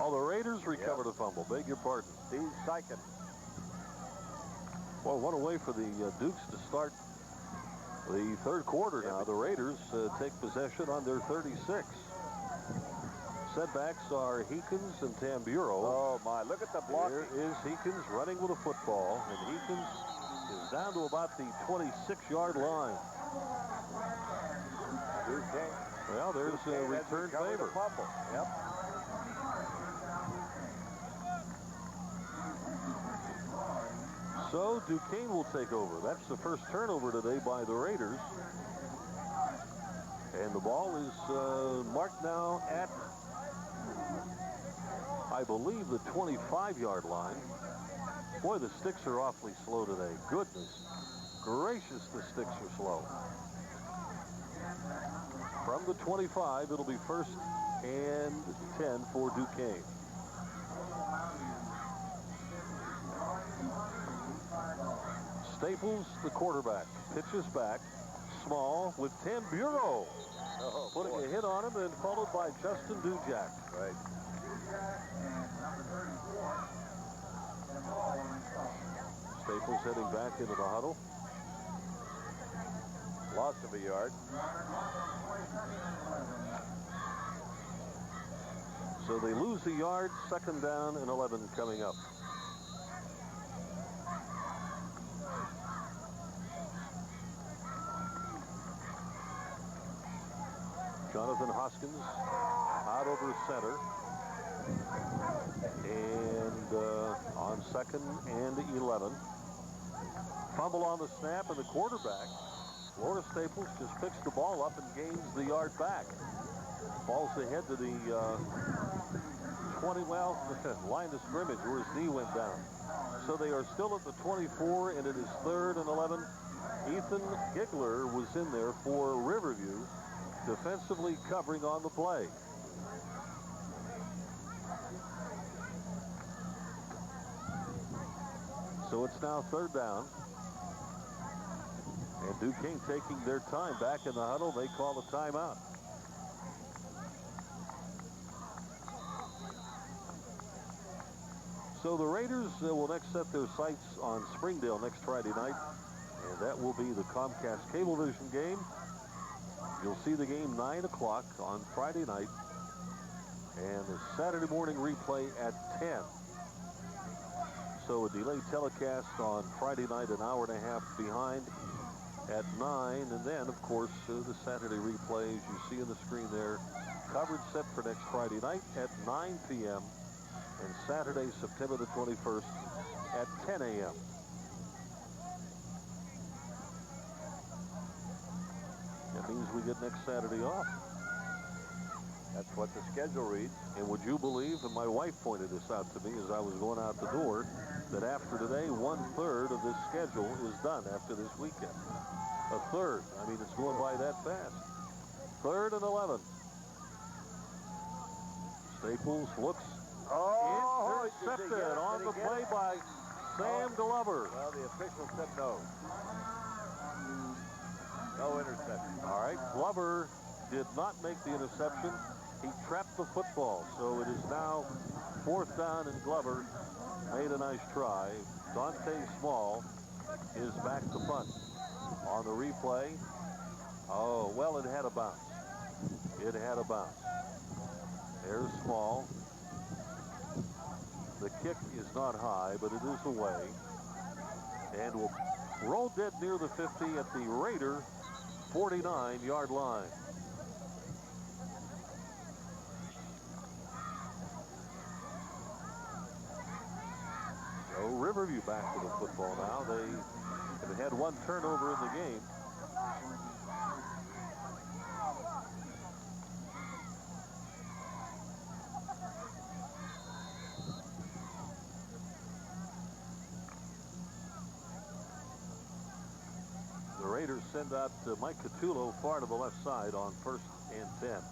Oh, the Raiders recovered a fumble. Beg your pardon. Steve Sykin. Well, one away for the Dukes to start the third quarter now. The Raiders take possession on their 36. Setbacks are Heekins and Tamburo. Oh, my. Look at the blocking. Here is Heekins running with a football, and Heekins is down to about the 26-yard line. Duquesne. Well, there's a return favor. Yep. So Duquesne will take over. That's the first turnover today by the Raiders. And the ball is marked now at, I believe, the 25-yard line. Boy, the sticks are awfully slow today. Goodness gracious, the sticks are slow. From the 25, it'll be first and 10 for Duquesne. Staples, the quarterback, pitches back. Small with Tamburo. Putting a hit on him, and followed by Justin Dujak. Right. Staples heading back into the huddle. Loss of a yard. So they lose a yard. Second down and 11 coming up. Jonathan Hoskins out over center. And on second and 11. Fumble on the snap, and the quarterback, Florida Staples, just picks the ball up and gains the yard back. Falls ahead to the 20, well, line of scrimmage where his knee went down. So they are still at the 24, and it is third and 11. Ethan Higler was in there for Riverview, defensively covering on the play. So it's now third down. And Duquesne taking their time back in the huddle. They call a timeout. So the Raiders will next set their sights on Springdale next Friday night. And that will be the Comcast Cablevision game. You'll see the game 9 o'clock on Friday night. And the Saturday morning replay at 10. So a delayed telecast on Friday night, an hour and a half behind at 9. And then, of course, the Saturday replay, as you see on the screen there, coverage set for next Friday night at 9 p.m. and Saturday, September the 21st at 10 a.m. That means we get next Saturday off. That's what the schedule reads. And would you believe, and my wife pointed this out to me as I was going out the door, that after today, 1/3 of this schedule is done after this weekend. A third. I mean, it's going by that fast. Third and 11. Staples looks intercepted on the play by Sam Glover. Well, the official said no. No interception. All right, Glover did not make the interception. He trapped the football, so it is now fourth down, and Glover made a nice try. Dante Small is back to punt. On the replay, oh, well, it had a bounce. It had a bounce. There's Small. The kick is not high, but it is away. And will roll dead near the 50 at the Raider 49-yard line. So Riverview back to the football now. They have had one turnover in the game. The Raiders send out Mike Catullo far to the left side on first and 10.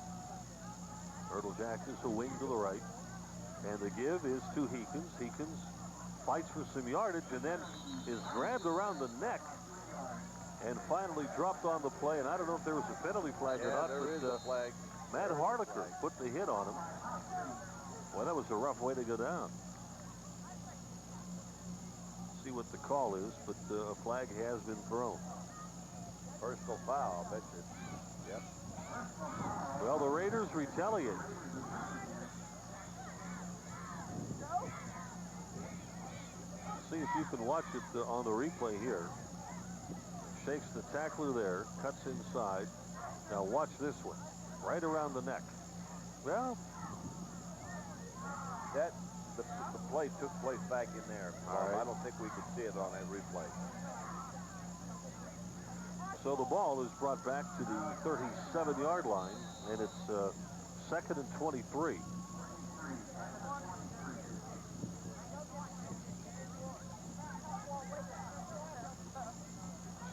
Myrtle Jack is a wing to the right. And the give is to Heekins. Heekins fights for some yardage and then is grabbed around the neck and finally dropped on the play. And I don't know if there was a penalty flag or not. There is a flag. Matt Hardiker put the hit on him. Well, that was a rough way to go down. see what the call is, but a flag has been thrown. Personal foul, I bet you. Yep. Well, the Raiders retaliate. See if you can watch it on the replay here. Shakes the tackler there, cuts inside. Now watch this one, right around the neck. Well, The play took place back in there. All right. I don't think we could see it on that replay. so the ball is brought back to the 37-yard line, and it's 2nd and 23.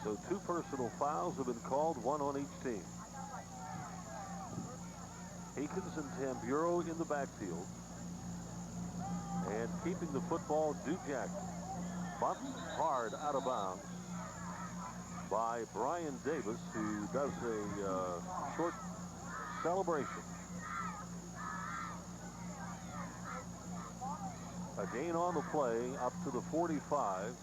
So 2 personal fouls have been called, 1 on each team. Akins and Tamburo in the backfield. And keeping the football, Duquesne bumped hard out of bounds by Brian Davis, who does a short celebration. A gain on the play up to the 45.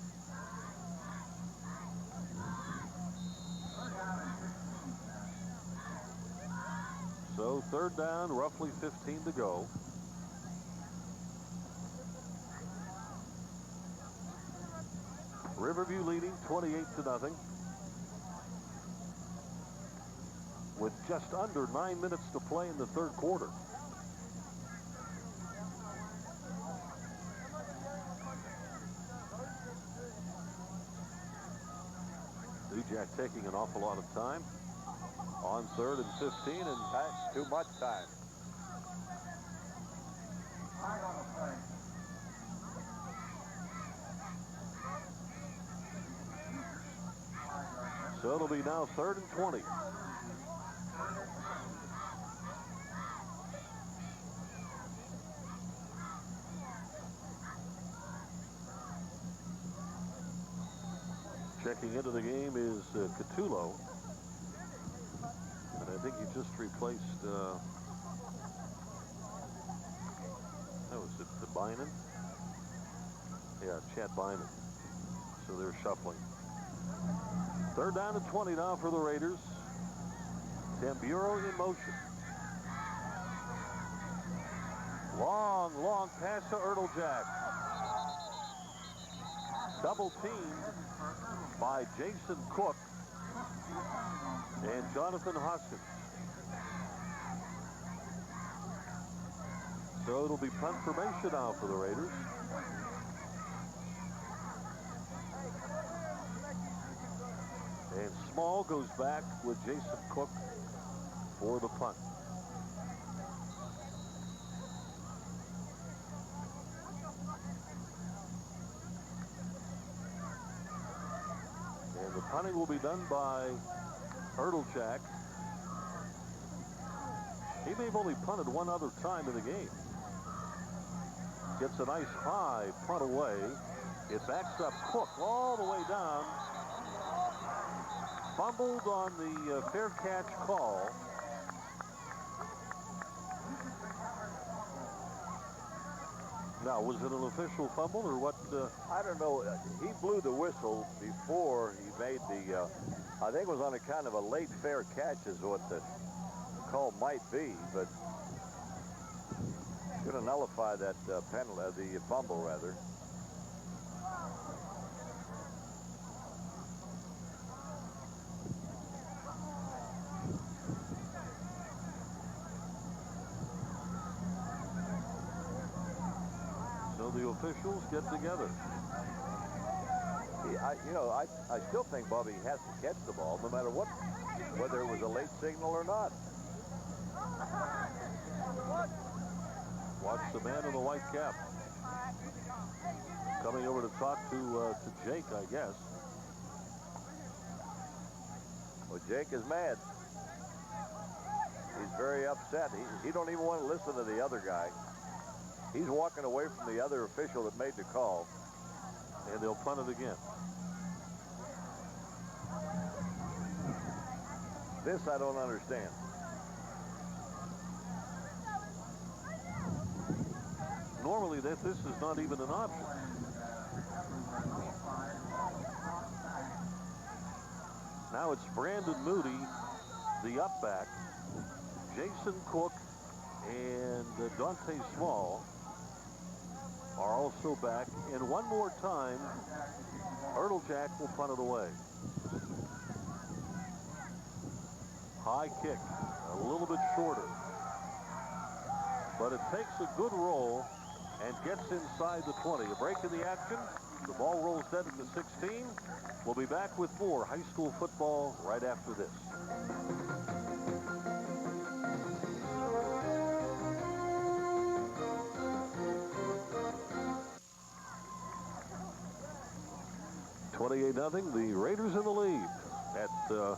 So 3rd down, roughly 15 to go. Riverview leading 28-0 with just under 9 minutes to play in the 3rd quarter. Duquesne taking an awful lot of time on 3rd and 15, and That's too much time. so it'll be now 3rd and 20. Checking into the game is Catullo. And I think he just replaced, was it the Bynum? Yeah, Chad Bynum. So they're shuffling. 3rd down and 20 now for the Raiders. Tamburo in motion. Long pass to Ertlejack. Double teamed by Jason Cook and Jonathan Hoskins. So it'll be punt formation now for the Raiders. And Small goes back with Jason Cook for the punt. And the punting will be done by Ertlejack. He may have only punted one other time in the game. Gets a nice high punt away. It backs up Cook all the way down. Fumbled on the fair catch call. Now, was it an official fumble or what? I don't know. He blew the whistle before he made the, I think it was on a kind of a late fair catch is what the call might be, but going to nullify that penalty, the fumble rather. The officials get together. I still think Bobby has to catch the ball no matter what, whether it was a late signal or not. Watch the man in the white cap. Coming over to talk to Jake, I guess. Well, Jake is mad. He's very upset. He don't even want to listen to the other guy. He's walking away from the other official that made the call. And they'll punt it again. This I don't understand. Normally, this is not even an option. Now it's Brandon Moody, the up back. Jason Cook and Dante Small are also back. And one more time, Ertlejack will punt it away. High kick, a little bit shorter. But it takes a good roll and gets inside the 20. A break in the action. The ball rolls dead at the 16. We'll be back with more high school football right after this. (28-0). The Raiders in the lead at the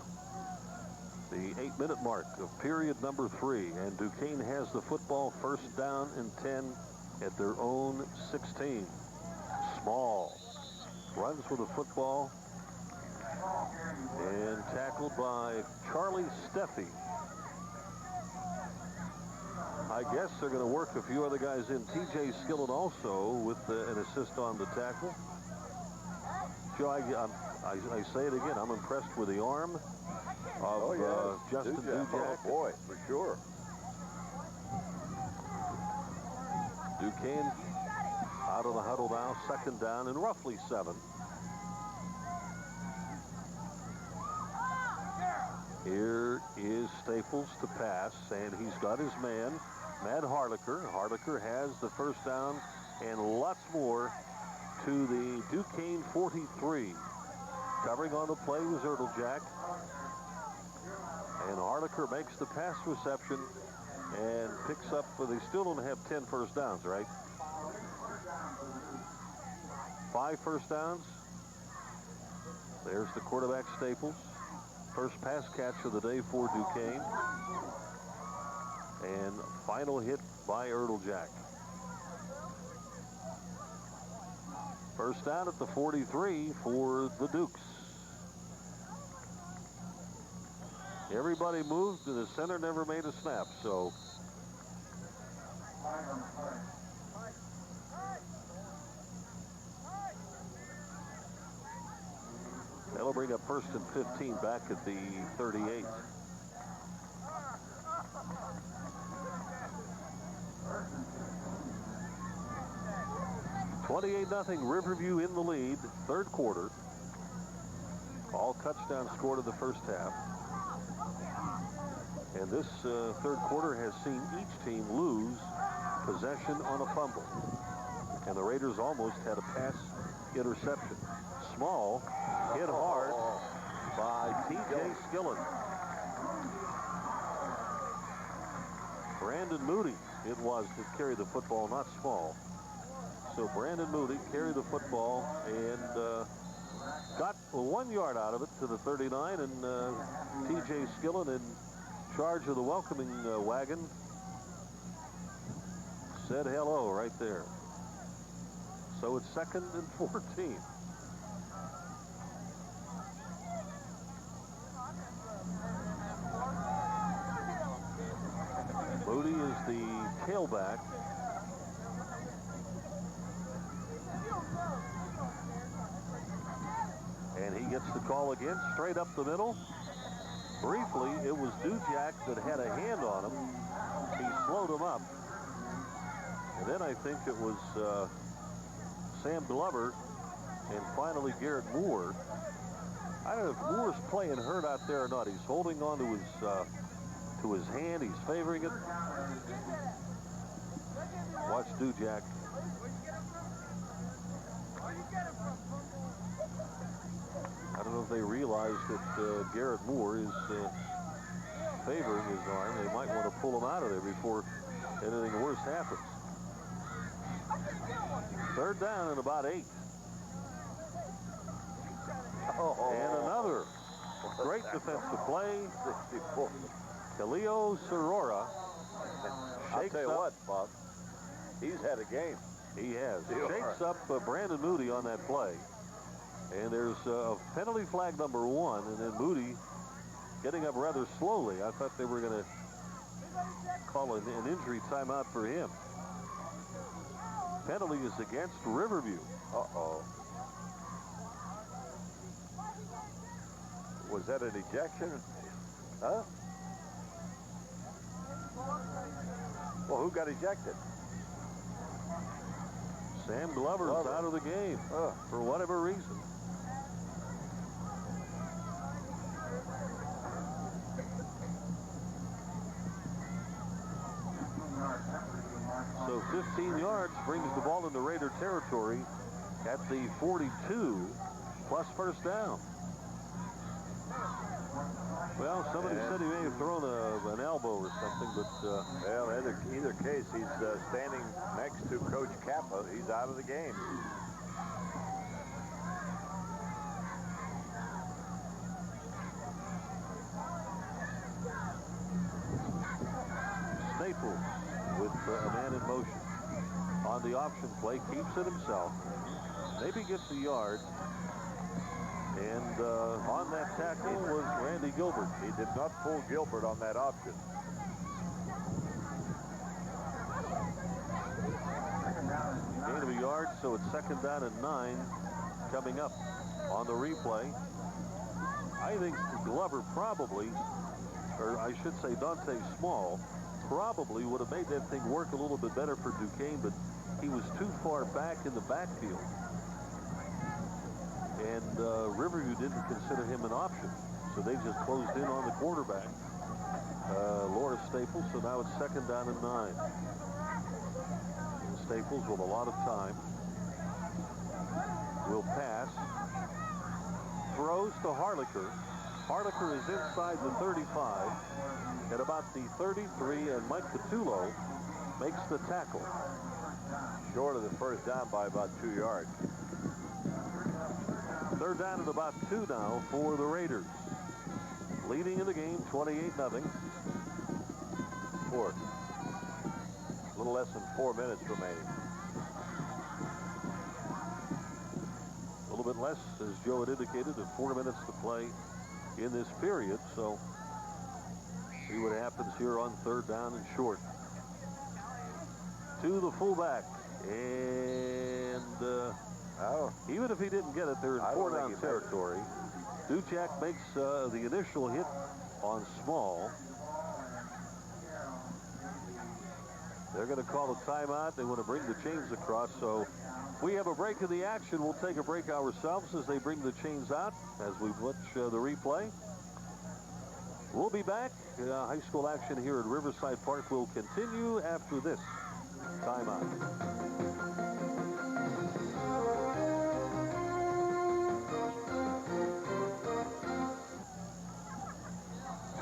8-minute mark of period number 3. And Duquesne has the football, first down and 10 at their own 16. Small runs with the football and tackled by Charlie Steffi. I guess they're going to work a few other guys in. T.J. Skillen also with an assist on the tackle. Joe, I say it again. I'm impressed with the arm of Justin Dujack. Oh, boy, for sure. Duquesne out of the huddle now, second down and roughly 7. Here is Staples to pass, and he's got his man, Matt Harlicker. Harlicker has the first down and lots more to the Duquesne 43. Covering on the play was Ertlejack. And Harlicker makes the pass reception and picks up, they still don't have 10 first downs, right? 5 first downs. There's the quarterback, Staples. First pass catch of the day for Duquesne. And final hit by Ertlejack. First down at the 43 for the Dukes. Everybody moved, and the center never made a snap, so. That'll bring up first and 15 back at the 38. (28-0). Riverview in the lead, third quarter. All touchdowns scored in the first half. And this third quarter has seen each team lose possession on a fumble. And the Raiders almost had a pass interception. Small hit hard by T.J. Skillen. Brandon Moody it was that carried the football, not Small. So Brandon Moody carried the football and got 1 yard out of it to the 39, and T.J. Skillen in charge of the welcoming wagon said hello right there. So it's 2nd and 14. Moody is the tailback. And he gets the call again, straight up the middle. Briefly, it was Dujack that had a hand on him. He slowed him up. And then I think it was Sam Glover and finally Garrett Moore. I don't know if Moore's playing hurt out there or not. He's holding on to his hand. He's favoring it. Watch Dujack. I don't know if they realize that Garrett Moore is favoring his arm. They might want to pull him out of there before anything worse happens. Third down and about 8. And another great defensive play. Khalil Sorora I'll tell you what, Bob. He's had a game. He has. He shakes up Brandon Moody on that play. And there's penalty flag number 1, and then Moody getting up rather slowly. I thought they were going to call an injury timeout for him. Penalty is against Riverview. Was that an ejection? Huh? Well, who got ejected? Sam Glover's out of the game for whatever reason. So 15 yards brings the ball into Raider territory at the 42 plus first down. Well, somebody said he may have thrown an elbow or something, but well, either case, he's standing next to Coach Kappa. He's out of the game. Staples with a man in motion on the option play, keeps it himself, maybe gets a yard. And on that tackle was Randy Gilbert. He did not pull Gilbert on that option. Gain of a yard, so it's 2nd down and 9 coming up on the replay. I think Glover probably, or I should say Dante Small, probably would have made that thing work a little bit better for Duquesne, but he was too far back in the backfield. And Riverview didn't consider him an option, so they just closed in on the quarterback, Laura Staples. So now it's 2nd down and 9. And Staples with a lot of time will pass, throws to Harlicker. Harlicker is inside the 35 at about the 33, and Mike Petullo makes the tackle. Short of the first down by about 2 yards. 3rd down at about 2 now for the Raiders. Leading in the game, 28-0. Fourth. A little less than 4 minutes remaining. A little bit less, as Joe had indicated, than 4 minutes to play in this period. So see what happens here on 3rd down and short. To the fullback. And even if he didn't get it, they're in 4th down territory. Duquesne makes the initial hit on Small. They're going to call a timeout. They want to bring the chains across. So we have a break in the action. We'll take a break ourselves as they bring the chains out as we watch the replay. We'll be back. High school action here at Riverside Park will continue after this timeout.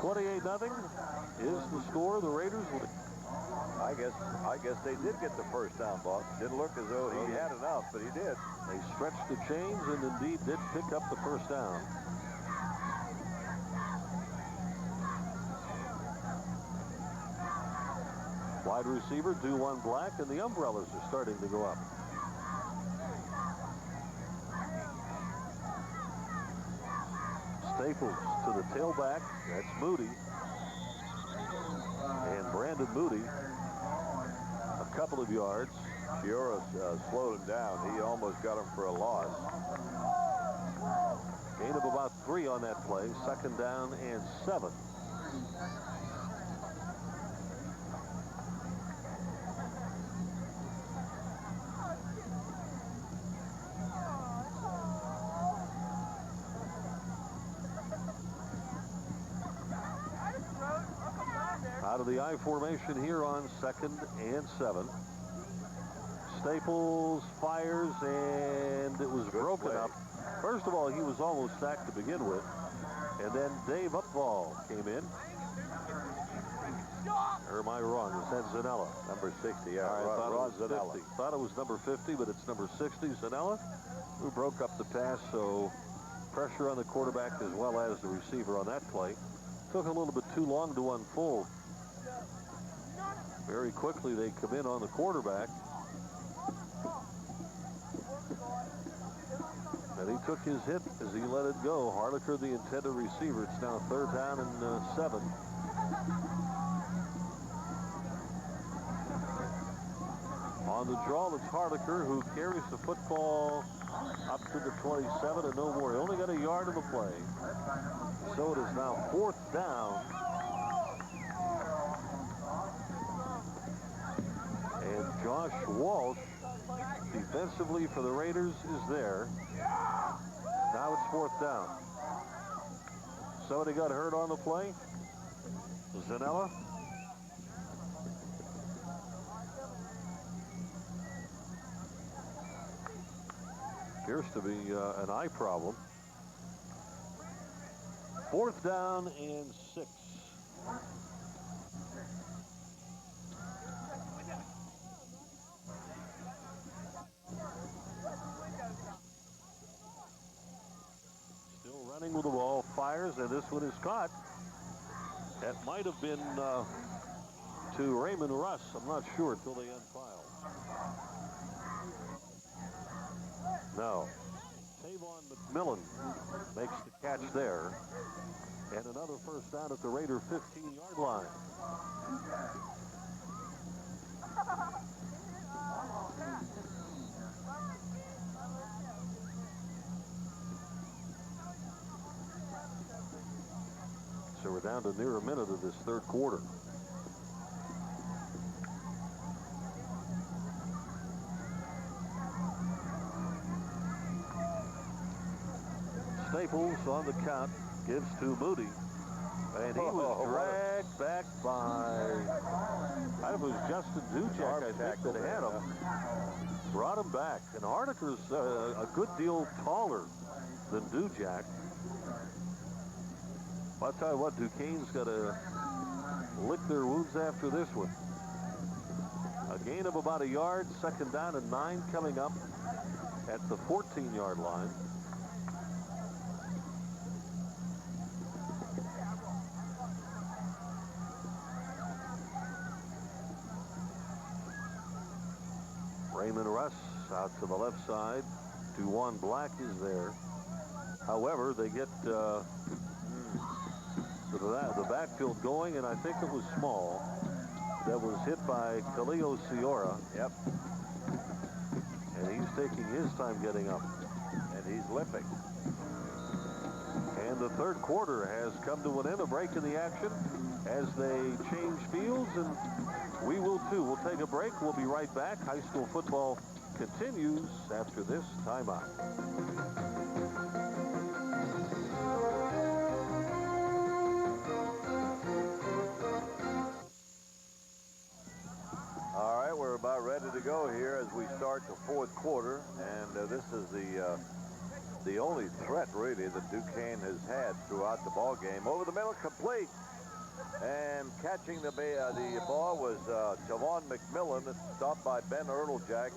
28-0 is the score. The Raiders will. I guess they did get the first down, boss. Didn't look as though he had enough, but he did. They stretched the chains and indeed did pick up the first down. Wide receiver, 2-1 black, and the umbrellas are starting to go up. Staples to the tailback. That's Moody. And Brandon Moody, a couple of yards. Chiora slowed him down. He almost got him for a loss. Gain of about 3 on that play. 2nd down and 7. Out of the I formation here on 2nd and 7. Staples fires, and it was broken up. First of all, he was almost sacked to begin with. And then Dave Upvall came in. Or am I wrong? Is that Zanella? Number 60, yeah. I thought Ron it was 50. Thought it was number 50, but it's number 60, Zanella, who broke up the pass. So pressure on the quarterback as well as the receiver on that play. Took a little bit too long to unfold. Very quickly they come in on the quarterback. And he took his hit as he let it go. Harlicker, the intended receiver. It's now 3rd down and 7. On the draw, it's Harlicker who carries the football up to the 27 and no more. He only got a yard of the play. So it is now 4th down. And Josh Walsh, defensively for the Raiders, is there. Now it's 4th down. Somebody got hurt on the play. Zanella. Appears to be an eye problem. 4th down and 6. Still running with the ball, fires, and this one is caught. That might have been to Raymond Russ. I'm not sure until they unfile. No. Tavon McMillan makes the catch there. And another first down at the Raider 15-yard line. So we're down to near a minute of this third quarter. Staples on the count, gives to Moody, and he was dragged back by, I was Justin Duquesne, I think, that had him. Brought him back, and Hardiker's a good deal taller than Duquesne. I'll tell you what, Duquesne's got to lick their wounds after this one. A gain of about a yard, 2nd down and 9 coming up at the 14-yard line. Raymond Russ out to the left side. Duquesne Black is there. However, they get the backfield going, and I think it was Small that was hit by Khalil Ciora. Yep. And he's taking his time getting up. And he's limping. And the third quarter has come to an end. A break in the action as they change fields, and we will too. We'll take a break. We'll be right back. High school football continues after this timeout. All right, we're about ready to go here as we start the fourth quarter, and this is the only threat really that Duquesne has had throughout the ball game. Over the middle, complete, and catching the ball was Tavon McMillan. It's stopped by Ben Ertlejack,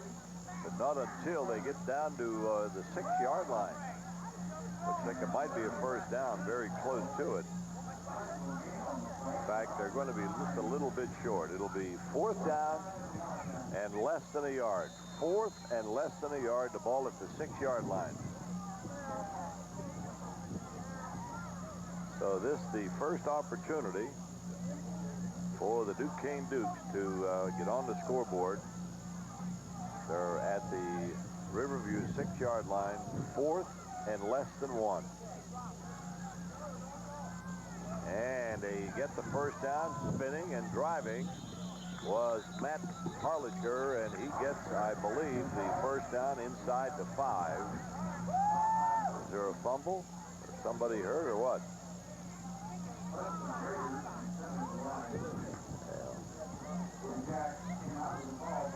but not until they get down to the 6-yard line. Looks like it might be a first down, very close to it. In fact, they're going to be just a little bit short. It'll be 4th down and less than a yard. 4th and less than a yard, the ball at the 6-yard line. So this is the first opportunity for the Duquesne Dukes to get on the scoreboard. They're at the Riverview 6-yard line, 4th and less than 1. And they get the first down. Spinning and driving was Matt Harlicher, and he gets, I believe, the first down inside the 5. Is there a fumble? Or somebody hurt or what?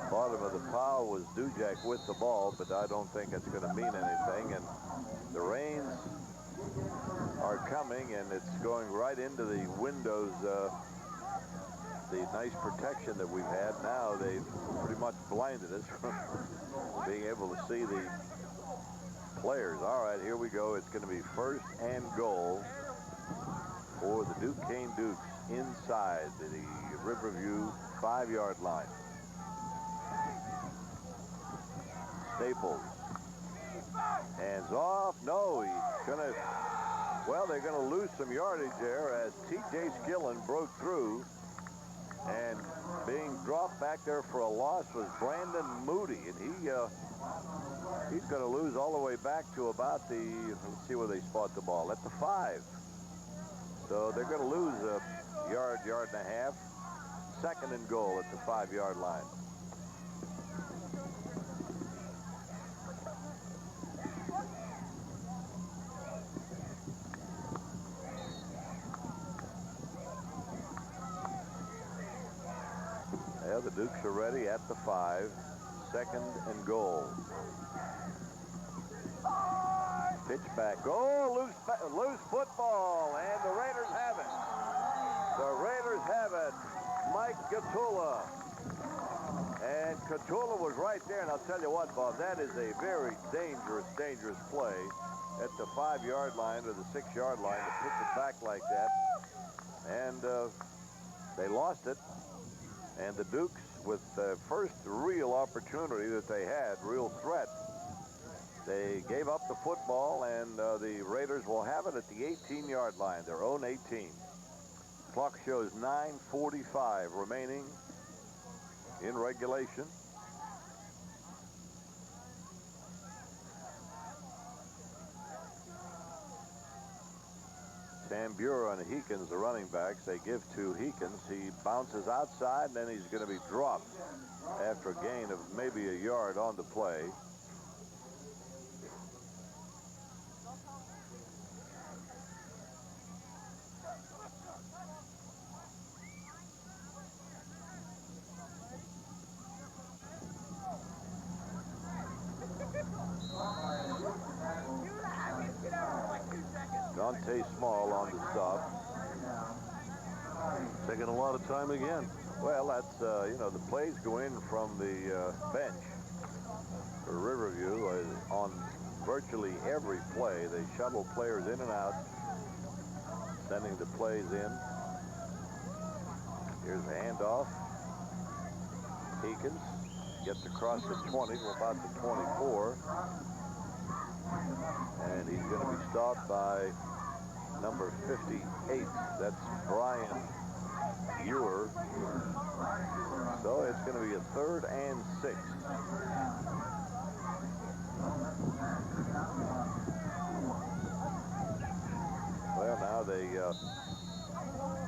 Bottom of the pile was Duquesne with the ball, but I don't think it's going to mean anything. And the rains are coming, and it's going right into the windows. The nice protection that we've had now, they've pretty much blinded us from being able to see the players. All right, here we go. It's going to be 1st and goal for the Duquesne Dukes inside the Riverview 5-yard line. Staples. Hands off. No, he's going to, well, they're going to lose some yardage there as T.J. Skillen broke through, and being dropped back there for a loss was Brandon Moody, and he's going to lose all the way back to about the, let's see where they spot the ball, at the 5. So they're going to lose a yard and a half. 2nd and goal at the 5-yard line. Yeah, the Dukes are ready at the 5. 2nd and goal. Pitch back. Oh, loose football, and the Raiders have it. The Raiders have it. Mike Catula. And Catula was right there, and I'll tell you what, Bob, that is a very dangerous play at the 5-yard line or the 6-yard line to pitch it back like that. And they lost it. And the Dukes, with the first real opportunity that they had, real threat, they gave up the football, and the Raiders will have it at the 18-yard line, their own 18. Clock shows 9:45 remaining in regulation. Tamburo and Heekins, the running backs, they give to Heekins. He bounces outside, and then he's going to be dropped after a gain of maybe a yard on the play. Dante Small on the stop. Taking a lot of time again. Well, that's, you know, the plays go in from the bench for Riverview on virtually every play. They shuttle players in and out, sending the plays in. Here's a handoff. Heekins gets across the 20 to about the 24. And he's going to be stopped by number 58. That's Brian Ewer. So it's going to be a 3rd and 6. Well, now they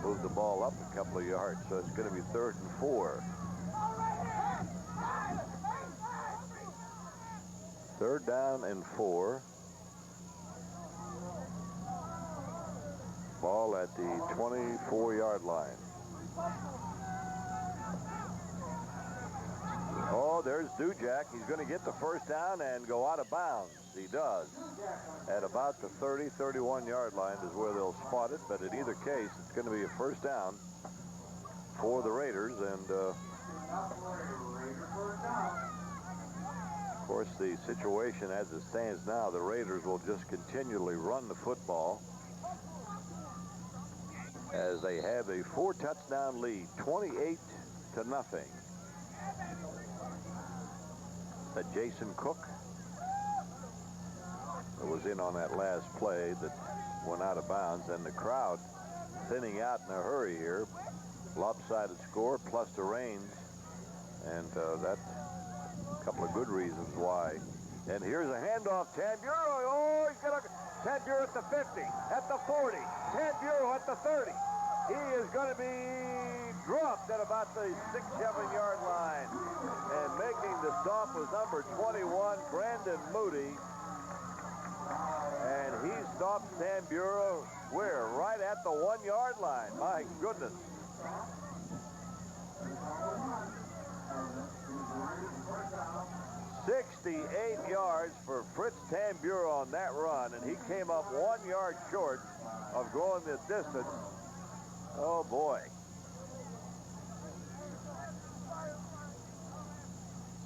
move the ball up a couple of yards, so it's going to be 3rd and 4. 3rd down and 4. Ball at the 24-yard line. Oh, there's Duquesne. He's going to get the 1st down and go out of bounds. He does. At about the 30, 31-yard line is where they'll spot it. But in either case, it's going to be a 1st down for the Raiders. And of course, the situation as it stands now, the Raiders will just continually run the football as they have a 4-touchdown lead, 28-0. That Jason Cook that was in on that last play that went out of bounds, and the crowd thinning out in a hurry here. Lopsided score plus the rains, and that's a couple of good reasons why. And here's a handoff. Tamburo. Oh, he's got a Tamburo at the 50, at the 40, Tamburo at the 30. He is going to be dropped at about the 6-7-yard line. And making the stop was number 21, Brandon Moody. And he stopped Tamburo where? Right at the 1-yard line. My goodness. "68 yards for Fritz Tamburo on that run, and he came up 1 yard short of going the distance. Oh boy.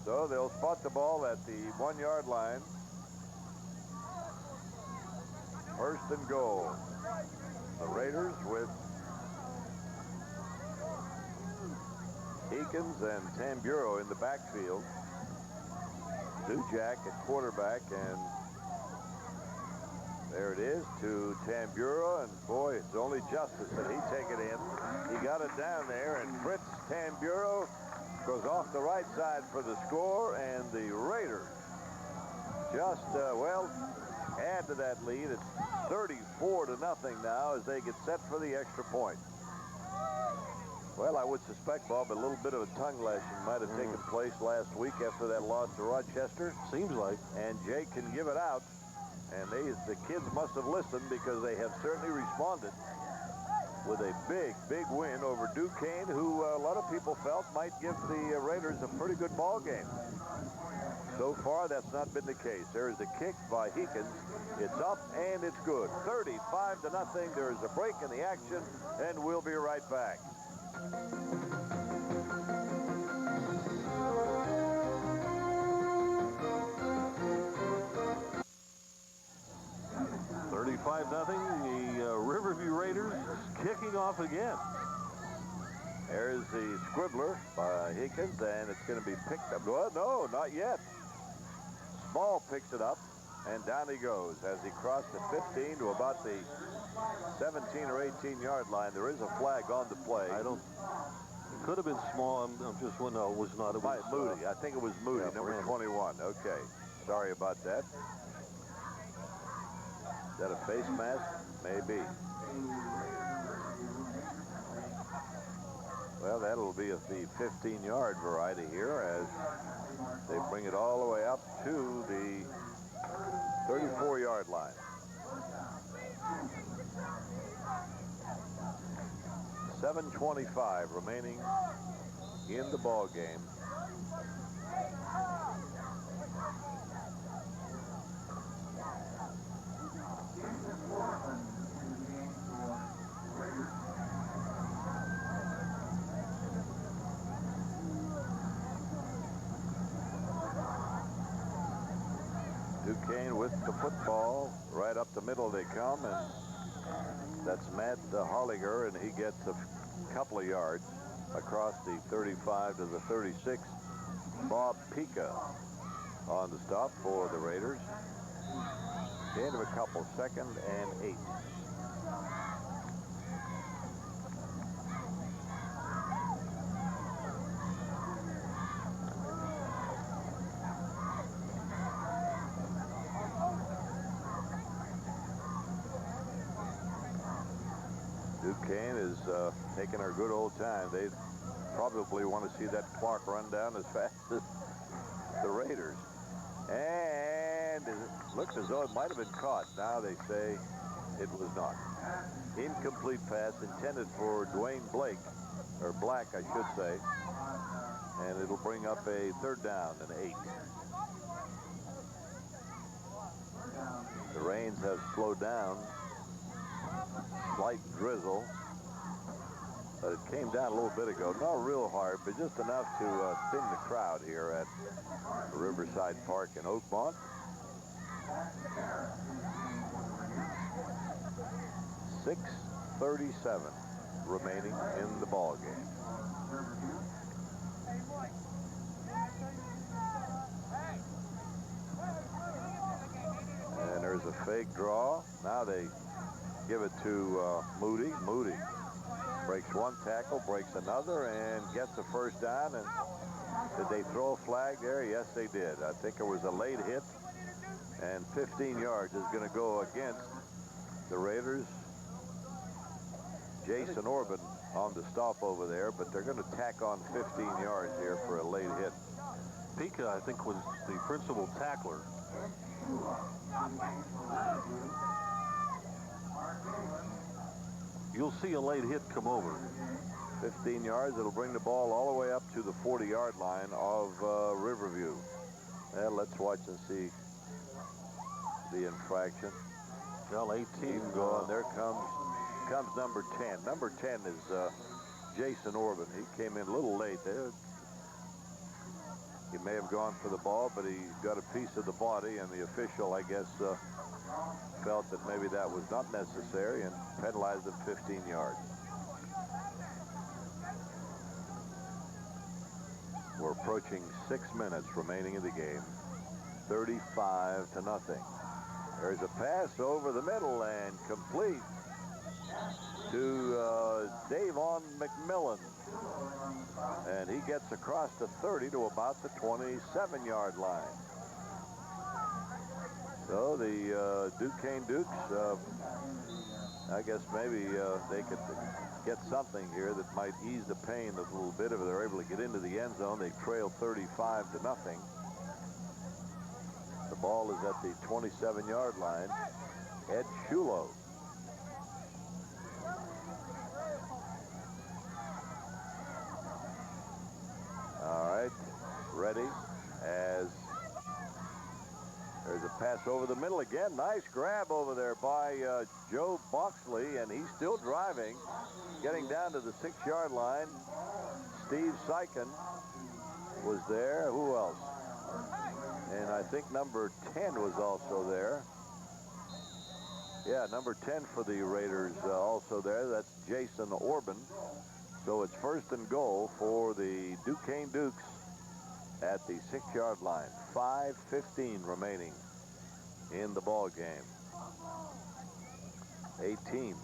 So they'll spot the ball at the 1-yard line. 1st and goal. The Raiders with Heekins and Tamburo in the backfield. Duquesne at quarterback, and there it is to Tamburo, and boy, it's only justice that he take it in. He got it down there, and Fritz Tamburo goes off the right side for the score, and the Raiders just, well, add to that lead. It's 34-0 now as they get set for the extra point. Well, I would suspect, Bob, a little bit of a tongue lashing might have taken place last week after that loss to Rochester. Seems like. And Jake can give it out. And the kids must have listened, because they have certainly responded with a big win over Duquesne, who a lot of people felt might give the Raiders a pretty good ball game. So far, that's not been the case. There is a kick by Heekins. It's up, and it's good. 35-0. There is a break in the action, and we'll be right back. 35-0. The Riverview Raiders kicking off again. There's the scribbler by Heekins, and it's going to be picked up. Well, no, not yet. Small picks it up, and down he goes as he crossed the 15 to about the 17 or 18-yard line. There is a flag on the play. It could have been Small. I'm just wondering. No, it was not. It was Moody. I think it was Moody, yeah, number 21. Okay. Sorry about that. Is that a face mask? Maybe. Well, that'll be of the 15-yard variety here as they bring it all the way up to the 34-yard line. 7:25 remaining in the ball game. Duquesne with the football. Right up the middle they come, and that's Matt Holliger, and he gets a couple of yards across the 35 to the 36. Bob Pica on the stop for the Raiders. Gain of a couple, 2nd and 8. Duquesne is taking our good old time. They probably want to see that clock run down as fast as the Raiders. And it looks as though it might have been caught. Now they say it was not. Incomplete pass intended for Dwayne Blake, or Black, I should say. And it'll bring up a 3rd down and 8. The rains have slowed down. Slight drizzle, but it came down a little bit ago. Not real hard, but just enough to thin the crowd here at Riverside Park in Oakmont. 6:37 remaining in the ball game. And there's a fake draw. Now they give it to Moody. Moody breaks one tackle, breaks another, and gets a 1st down. And did they throw a flag there? Yes, they did. I think it was a late hit, and 15 yards is going to go against the Raiders. Jason Orban on the stop over there, but they're going to tack on 15 yards here for a late hit. Pica, I think, was the principal tackler. You'll see a late hit come over. 15 yards. It'll bring the ball all the way up to the 40-yard line of Riverview. Well, let's watch and see the infraction. Well, 18 going. There comes number 10. Number 10 is Jason Orban. He came in a little late there. He may have gone for the ball, but he got a piece of the body, and the official, I guess, felt that maybe that was not necessary and penalized him 15 yards. We're approaching 6 minutes remaining in the game. 35-0. There's a pass over the middle and complete to Davon McMillan. And And he gets across the 30 to about the 27-yard line. So the Duquesne Dukes, I guess maybe they could get something here that might ease the pain a little bit if they're able to get into the end zone. They trail 35 to nothing. The ball is at the 27-yard line. Ed Shulo. All right, ready as there's a pass over the middle again. Nice grab over there by Joe Boxley, and he's still driving, getting down to the 6-yard line. Steve Sykin was there. Who else? And I think number 10 was also there. Yeah, number 10 for the Raiders also there. That's Jason Orban. So it's 1st and goal for the Duquesne Dukes at the 6-yard line. 5:15 remaining in the ball game. 18.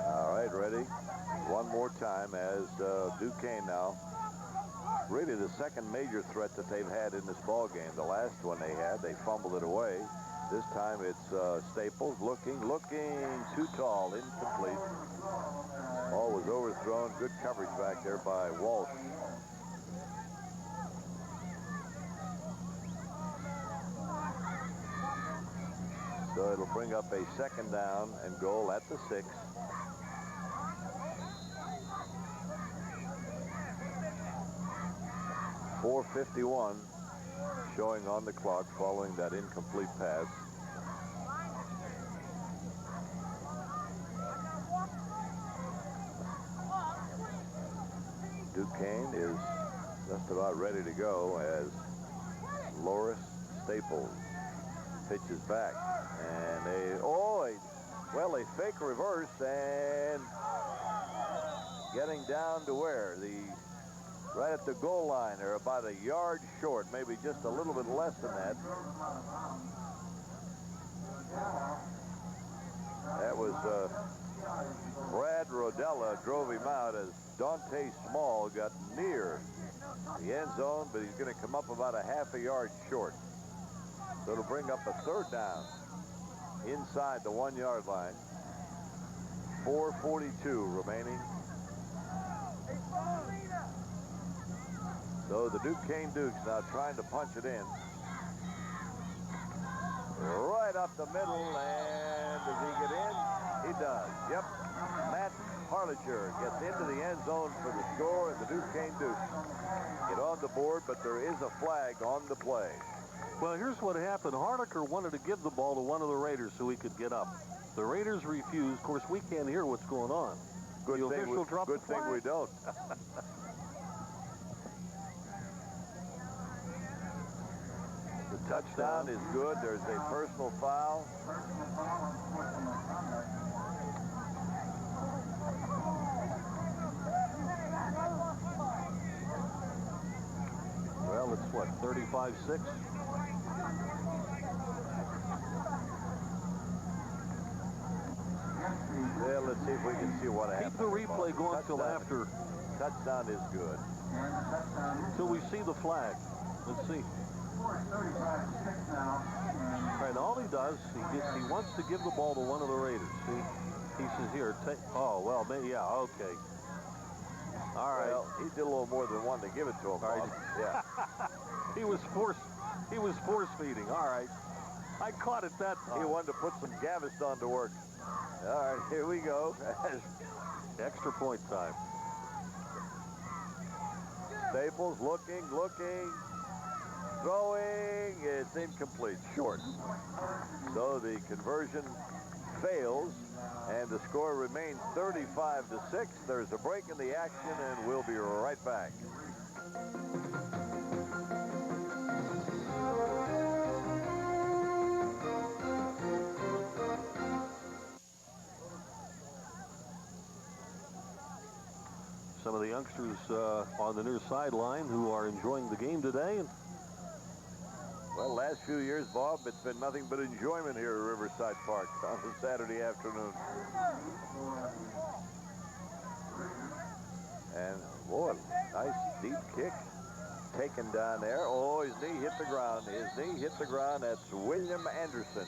All right, ready. One more time as Duquesne now. Really the second major threat that they've had in this ball game. The last one they fumbled it away. This time it's Staples looking too tall, incomplete. Ball was overthrown. Good coverage back there by Walsh. So it'll bring up a 2nd down and goal at the 6. .451 showing on the clock following that incomplete pass. Duquesne is just about ready to go as Loris Staples pitches back. And they fake reverse and getting down to where? Right at the goal line. They're about a yard short, maybe just a little bit less than that. That was Brad Rodella drove him out as Dante Small got near the end zone, but he's going to come up about a half a yard short. So it'll bring up a 3rd down inside the 1-yard line. 4:42 remaining. So the Duquesne Dukes now trying to punch it in. Right up the middle, and does he get in? He does. Yep. Matt Harlicher gets into the end zone for the score, and the Duquesne Dukes get on the board, but there is a flag on the play. Well, here's what happened. Harlicher wanted to give the ball to one of the Raiders so he could get up. The Raiders refused. Of course, we can't hear what's going on. Good thing we don't. The touchdown is good. There's a personal foul. Well, it's what, 35-6? Yeah, let's see if we can see what happened. Keep the replay going till after. Touchdown is good. Till we see the flag. Let's see. Right, all he does, he wants to give the ball to one of the Raiders. See, he says, here, take, oh, well, maybe, yeah, okay. All right. Well, he did a little more than one to give it to him. All right. Yeah. He was force feeding. All right. I caught it that time. He wanted to put some Gaviscon to work. All right, here we go. Extra point time. Staples looking, throwing. It's incomplete, short. So the conversion fails, and the score remains 35-6. There's a break in the action, and we'll be right back. Some of the youngsters on the near sideline who are enjoying the game today. Well, last few years, Bob, it's been nothing but enjoyment here at Riverside Park on a Saturday afternoon. Boy, nice deep kick. Taken down there. Oh, his knee hit the ground. His knee hit the ground. That's William Anderson.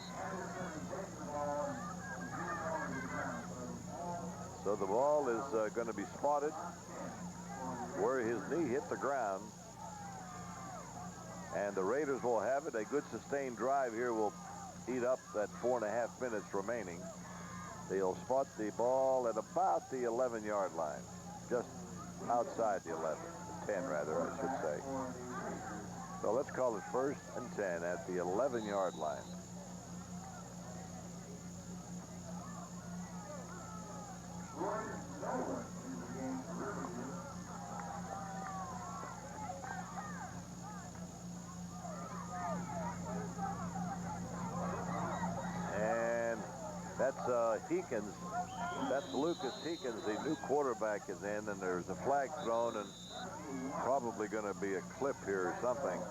So the ball is going to be spotted where his knee hit the ground. And the Raiders will have it. A good sustained drive here will eat up that 4.5 minutes remaining. They'll spot the ball at about the 11-yard line. Just outside the 11. 10, rather, I should say. So let's call it 1st and 10 at the 11-yard line. And that's Heekins. That's Lucas Heekins, the new quarterback, is in, and there's a flag thrown, and probably going to be a clip here or something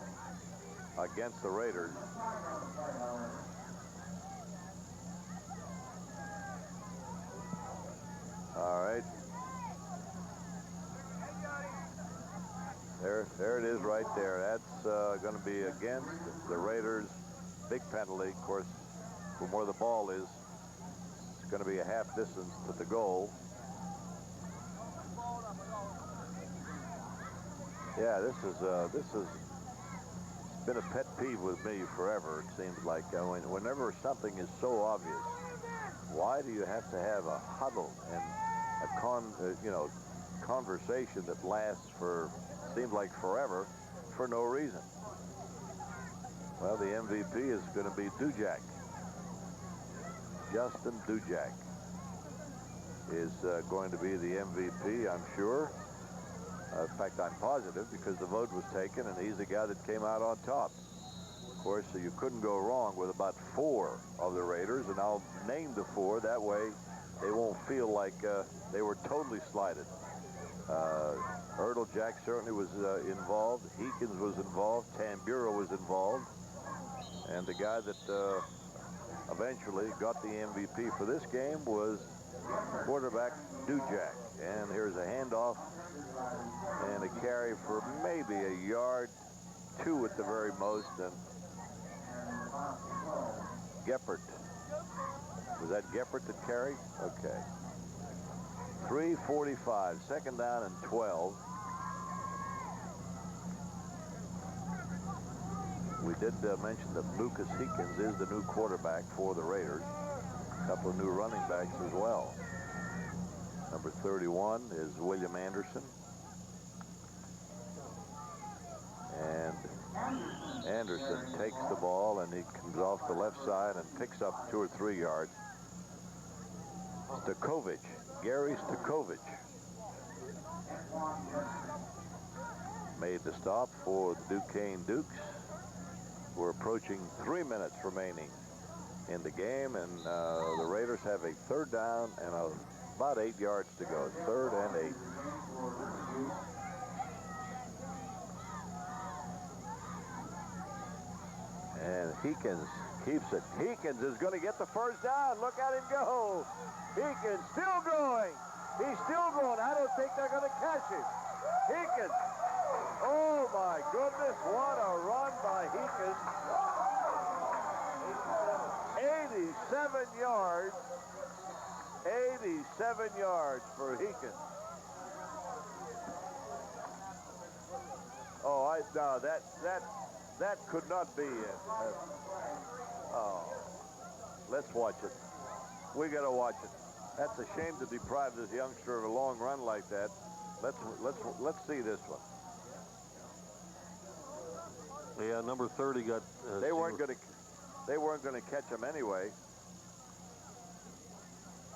against the Raiders. All right. There it is right there. That's going to be against the Raiders. Big penalty, of course, from where the ball is. It's going to be a half distance to the goal. Yeah, this has been a pet peeve with me forever. It seems like whenever something is so obvious, why do you have to have a huddle and a conversation that lasts for seems like forever for no reason? Well, the MVP is going to be Duquesne. Justin Duquesne is going to be the MVP, I'm sure. In fact, I'm positive, because the vote was taken, and he's the guy that came out on top. Of course, so you couldn't go wrong with about 4 of the Raiders, and I'll name the 4. That way, they won't feel like they were totally slighted. Ertl Jack certainly was involved. Heekins was involved. Tamburo was involved. And the guy that eventually got the MVP for this game was quarterback Duquesne. And here's a handoff and a carry for maybe a yard, 2 at the very most. And Geppert. Was that Geppert that carried? Okay. 3:45, 2nd down and 12. We did mention that Lucas Heekins is the new quarterback for the Raiders. A couple of new running backs as well. Number 31 is William Anderson. And Anderson takes the ball, and he comes off the left side and picks up 2 or 3 yards. Stakovich, Gary Stakovich, made the stop for the Duquesne Dukes. We're approaching 3 minutes remaining in the game, and the Raiders have a 3rd down and about 8 yards to go. 3rd and 8. And Heekins keeps it. Heekins is going to get the 1st down. Look at him go. Heekins still going. He's still going. I don't think they're going to catch him. Heekins. Oh, my goodness. What a run by Heekins. 87 yards. 87 yards for Heekins. Oh, no, that could not be it. Oh, let's watch it. We got to watch it. That's a shame to deprive this youngster of a long run like that. Let's see this one. Yeah, number 30 got. They weren't going to catch him anyway.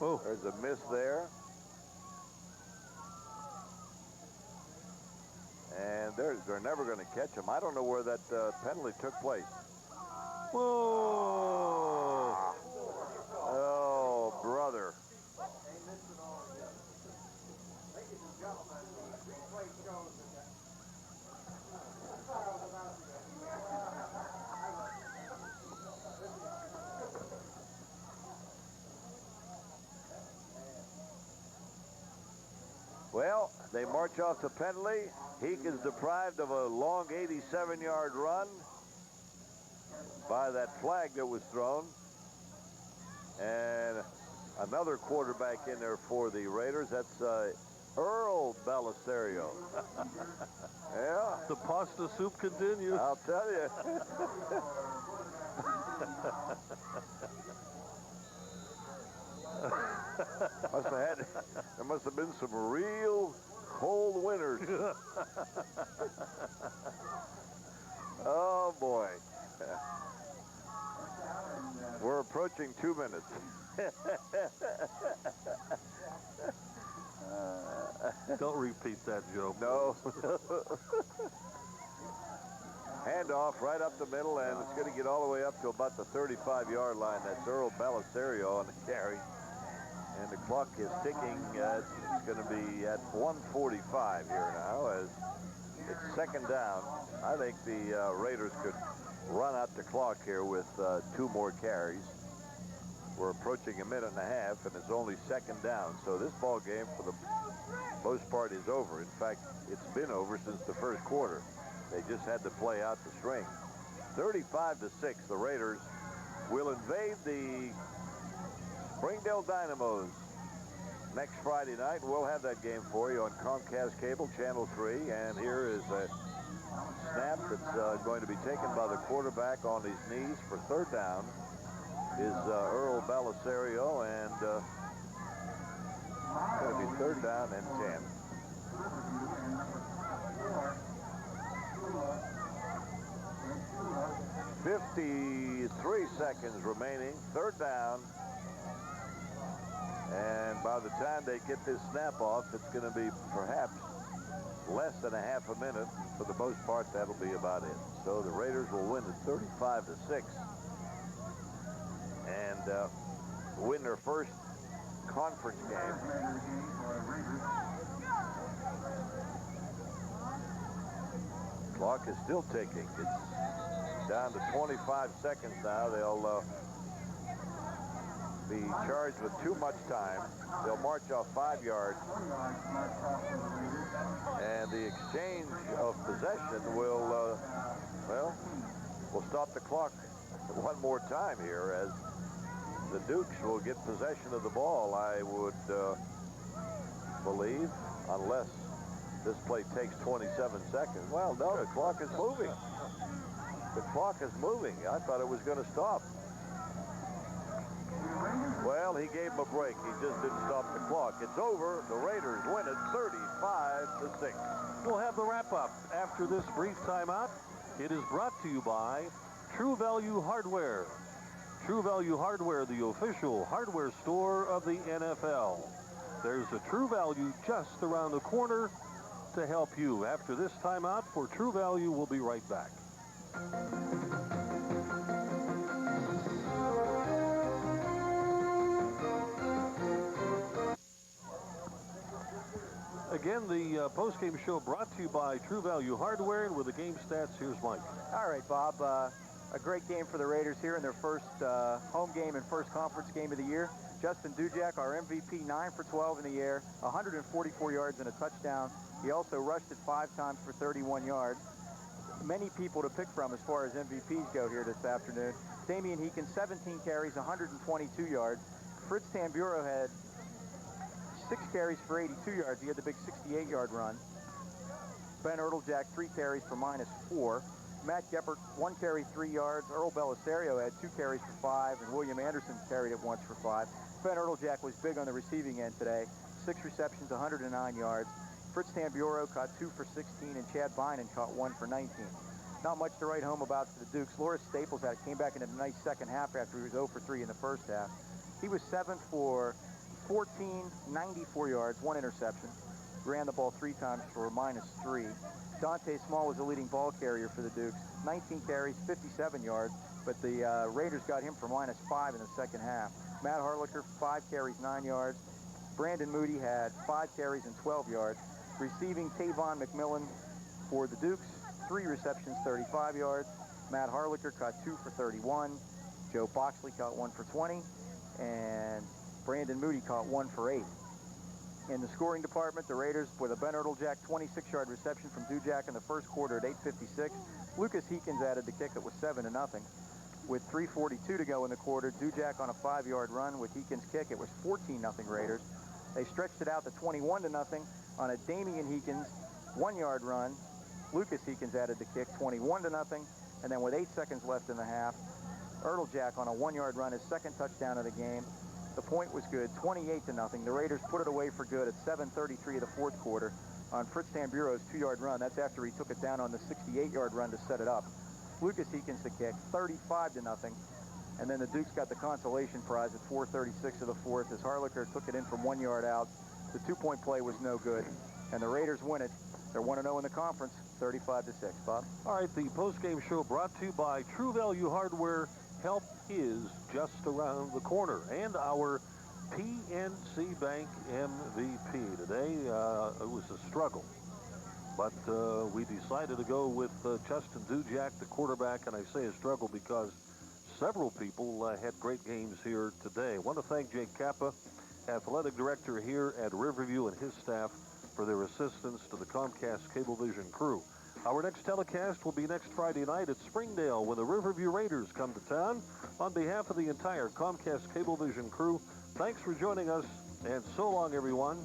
Oh, there's a miss there. And they're never going to catch him. I don't know where that penalty took place. whoa! Oh, brother. Well, they march off the penalty. Heek is deprived of a long 87-yard run by that flag that was thrown. And another quarterback in there for the Raiders. That's Earl Belisario. Yeah. The pasta soup continues. I'll tell you. There must have been some real cold winters. Oh, boy. We're approaching 2 minutes. Don't repeat that, Joe. No. Handoff right up the middle, and it's going to get all the way up to about the 35-yard line. That's Earl Belisario on the carry. And the clock is ticking. It's going to be at 1:45 here now as it's second down. I think the Raiders could run out the clock here with 2 more carries. We're approaching a minute and a half, and it's only second down. So this ball game, for the most part, is over. In fact, it's been over since the first quarter. They just had to play out the string. 35-6, the Raiders will invade the Springdale Dynamos next Friday night. We'll have that game for you on Comcast Cable, Channel 3. And here is a snap that's going to be taken by the quarterback on his knees for third down. Is Earl Belisario, and it's going to be third down and 10. 53 seconds remaining, third down. And by the time they get this snap off, it's going to be perhaps less than a half a minute. For the most part, that'll be about it. So the Raiders will win at 35-6. And win their first conference game. Clock is still ticking. It's down to 25 seconds now. They'll be charged with too much time. They'll march off 5 yards. And the exchange of possession will, will stop the clock one more time here as the Dukes will get possession of the ball, I would believe, unless this play takes 27 seconds. Well, no, the clock is moving. The clock is moving. I thought it was going to stop. Well, he gave him a break. He just didn't stop the clock. It's over. The Raiders win it 35-6. We'll have the wrap-up after this brief timeout. It is brought to you by True Value Hardware. True Value Hardware, the official hardware store of the NFL. There's a True Value just around the corner to help you. After this timeout for True Value, we'll be right back. Again, the post-game show brought to you by True Value Hardware, and with the game stats, here's Mike. All right, Bob. A great game for the Raiders here in their first home game and first conference game of the year. Justin Duquesne, our MVP, 9 for 12 in the air, 144 yards and a touchdown. He also rushed it 5 times for 31 yards. Many people to pick from as far as MVPs go here this afternoon. Damian Heekin, 17 carries, 122 yards. Fritz Tamburo had 6 carries for 82 yards. He had the big 68-yard run. Ben Erteljack, 3 carries for -4. Matt Geppert, 1 carry, 3 yards. Earl Belisario had 2 carries for 5, and William Anderson carried it once for 5. Ben Erteljack was big on the receiving end today. 6 receptions, 109 yards. Fritz Tamburo caught 2 for 16, and Chad Bynum caught 1 for 19. Not much to write home about for the Dukes. Loris Staples came back into a nice second half after he was 0 for 3 in the first half. He was 7 for 14, 94 yards, 1 interception. Ran the ball 3 times for -3. Dante Small was the leading ball carrier for the Dukes. 19 carries, 57 yards, but the Raiders got him for -5 in the second half. Matt Harlicker, 5 carries, 9 yards. Brandon Moody had 5 carries and 12 yards. Receiving, Tavon McMillan for the Dukes, 3 receptions, 35 yards. Matt Harlicker caught 2 for 31. Joe Boxley caught 1 for 20. And Brandon Moody caught 1 for 8. In the scoring department, the Raiders with a Ben Ertlejack 26-yard reception from Dujack in the first quarter at 8:56. Lucas Heekins added the kick. It was 7-0. With 3:42 to go in the quarter, Dujack on a 5-yard run with Heekins' kick. It was 14-0 Raiders. They stretched it out to 21-0 on a Damian Heekins 1-yard run. Lucas Heekins added the kick, 21-0. And then with 8 seconds left in the half, Ertlejack on a 1-yard run, his second touchdown of the game. The point was good, 28-0. The Raiders put it away for good at 7:33 of the fourth quarter on Fritz Tamburo's 2-yard run. That's after he took it down on the 68-yard run to set it up. Lucas Heekins the kick, 35-0. And then the Dukes got the consolation prize at 4:36 of the fourth as Harlicker took it in from 1 yard out. The 2-point play was no good, and the Raiders win it. They're 1-0 in the conference, 35-6. Bob? All right, the postgame show brought to you by True Value Hardware. Help is just around the corner. And our PNC Bank MVP today. It was a struggle, but we decided to go with Justin Dujack, the quarterback, and I say a struggle because several people had great games here today. I want to thank Jake Kappa, athletic director here at Riverview, and his staff for their assistance to the Comcast Cablevision crew. Our next telecast will be next Friday night at Springdale when the Riverview Raiders come to town. On behalf of the entire Comcast Cablevision crew, thanks for joining us, and so long, everyone.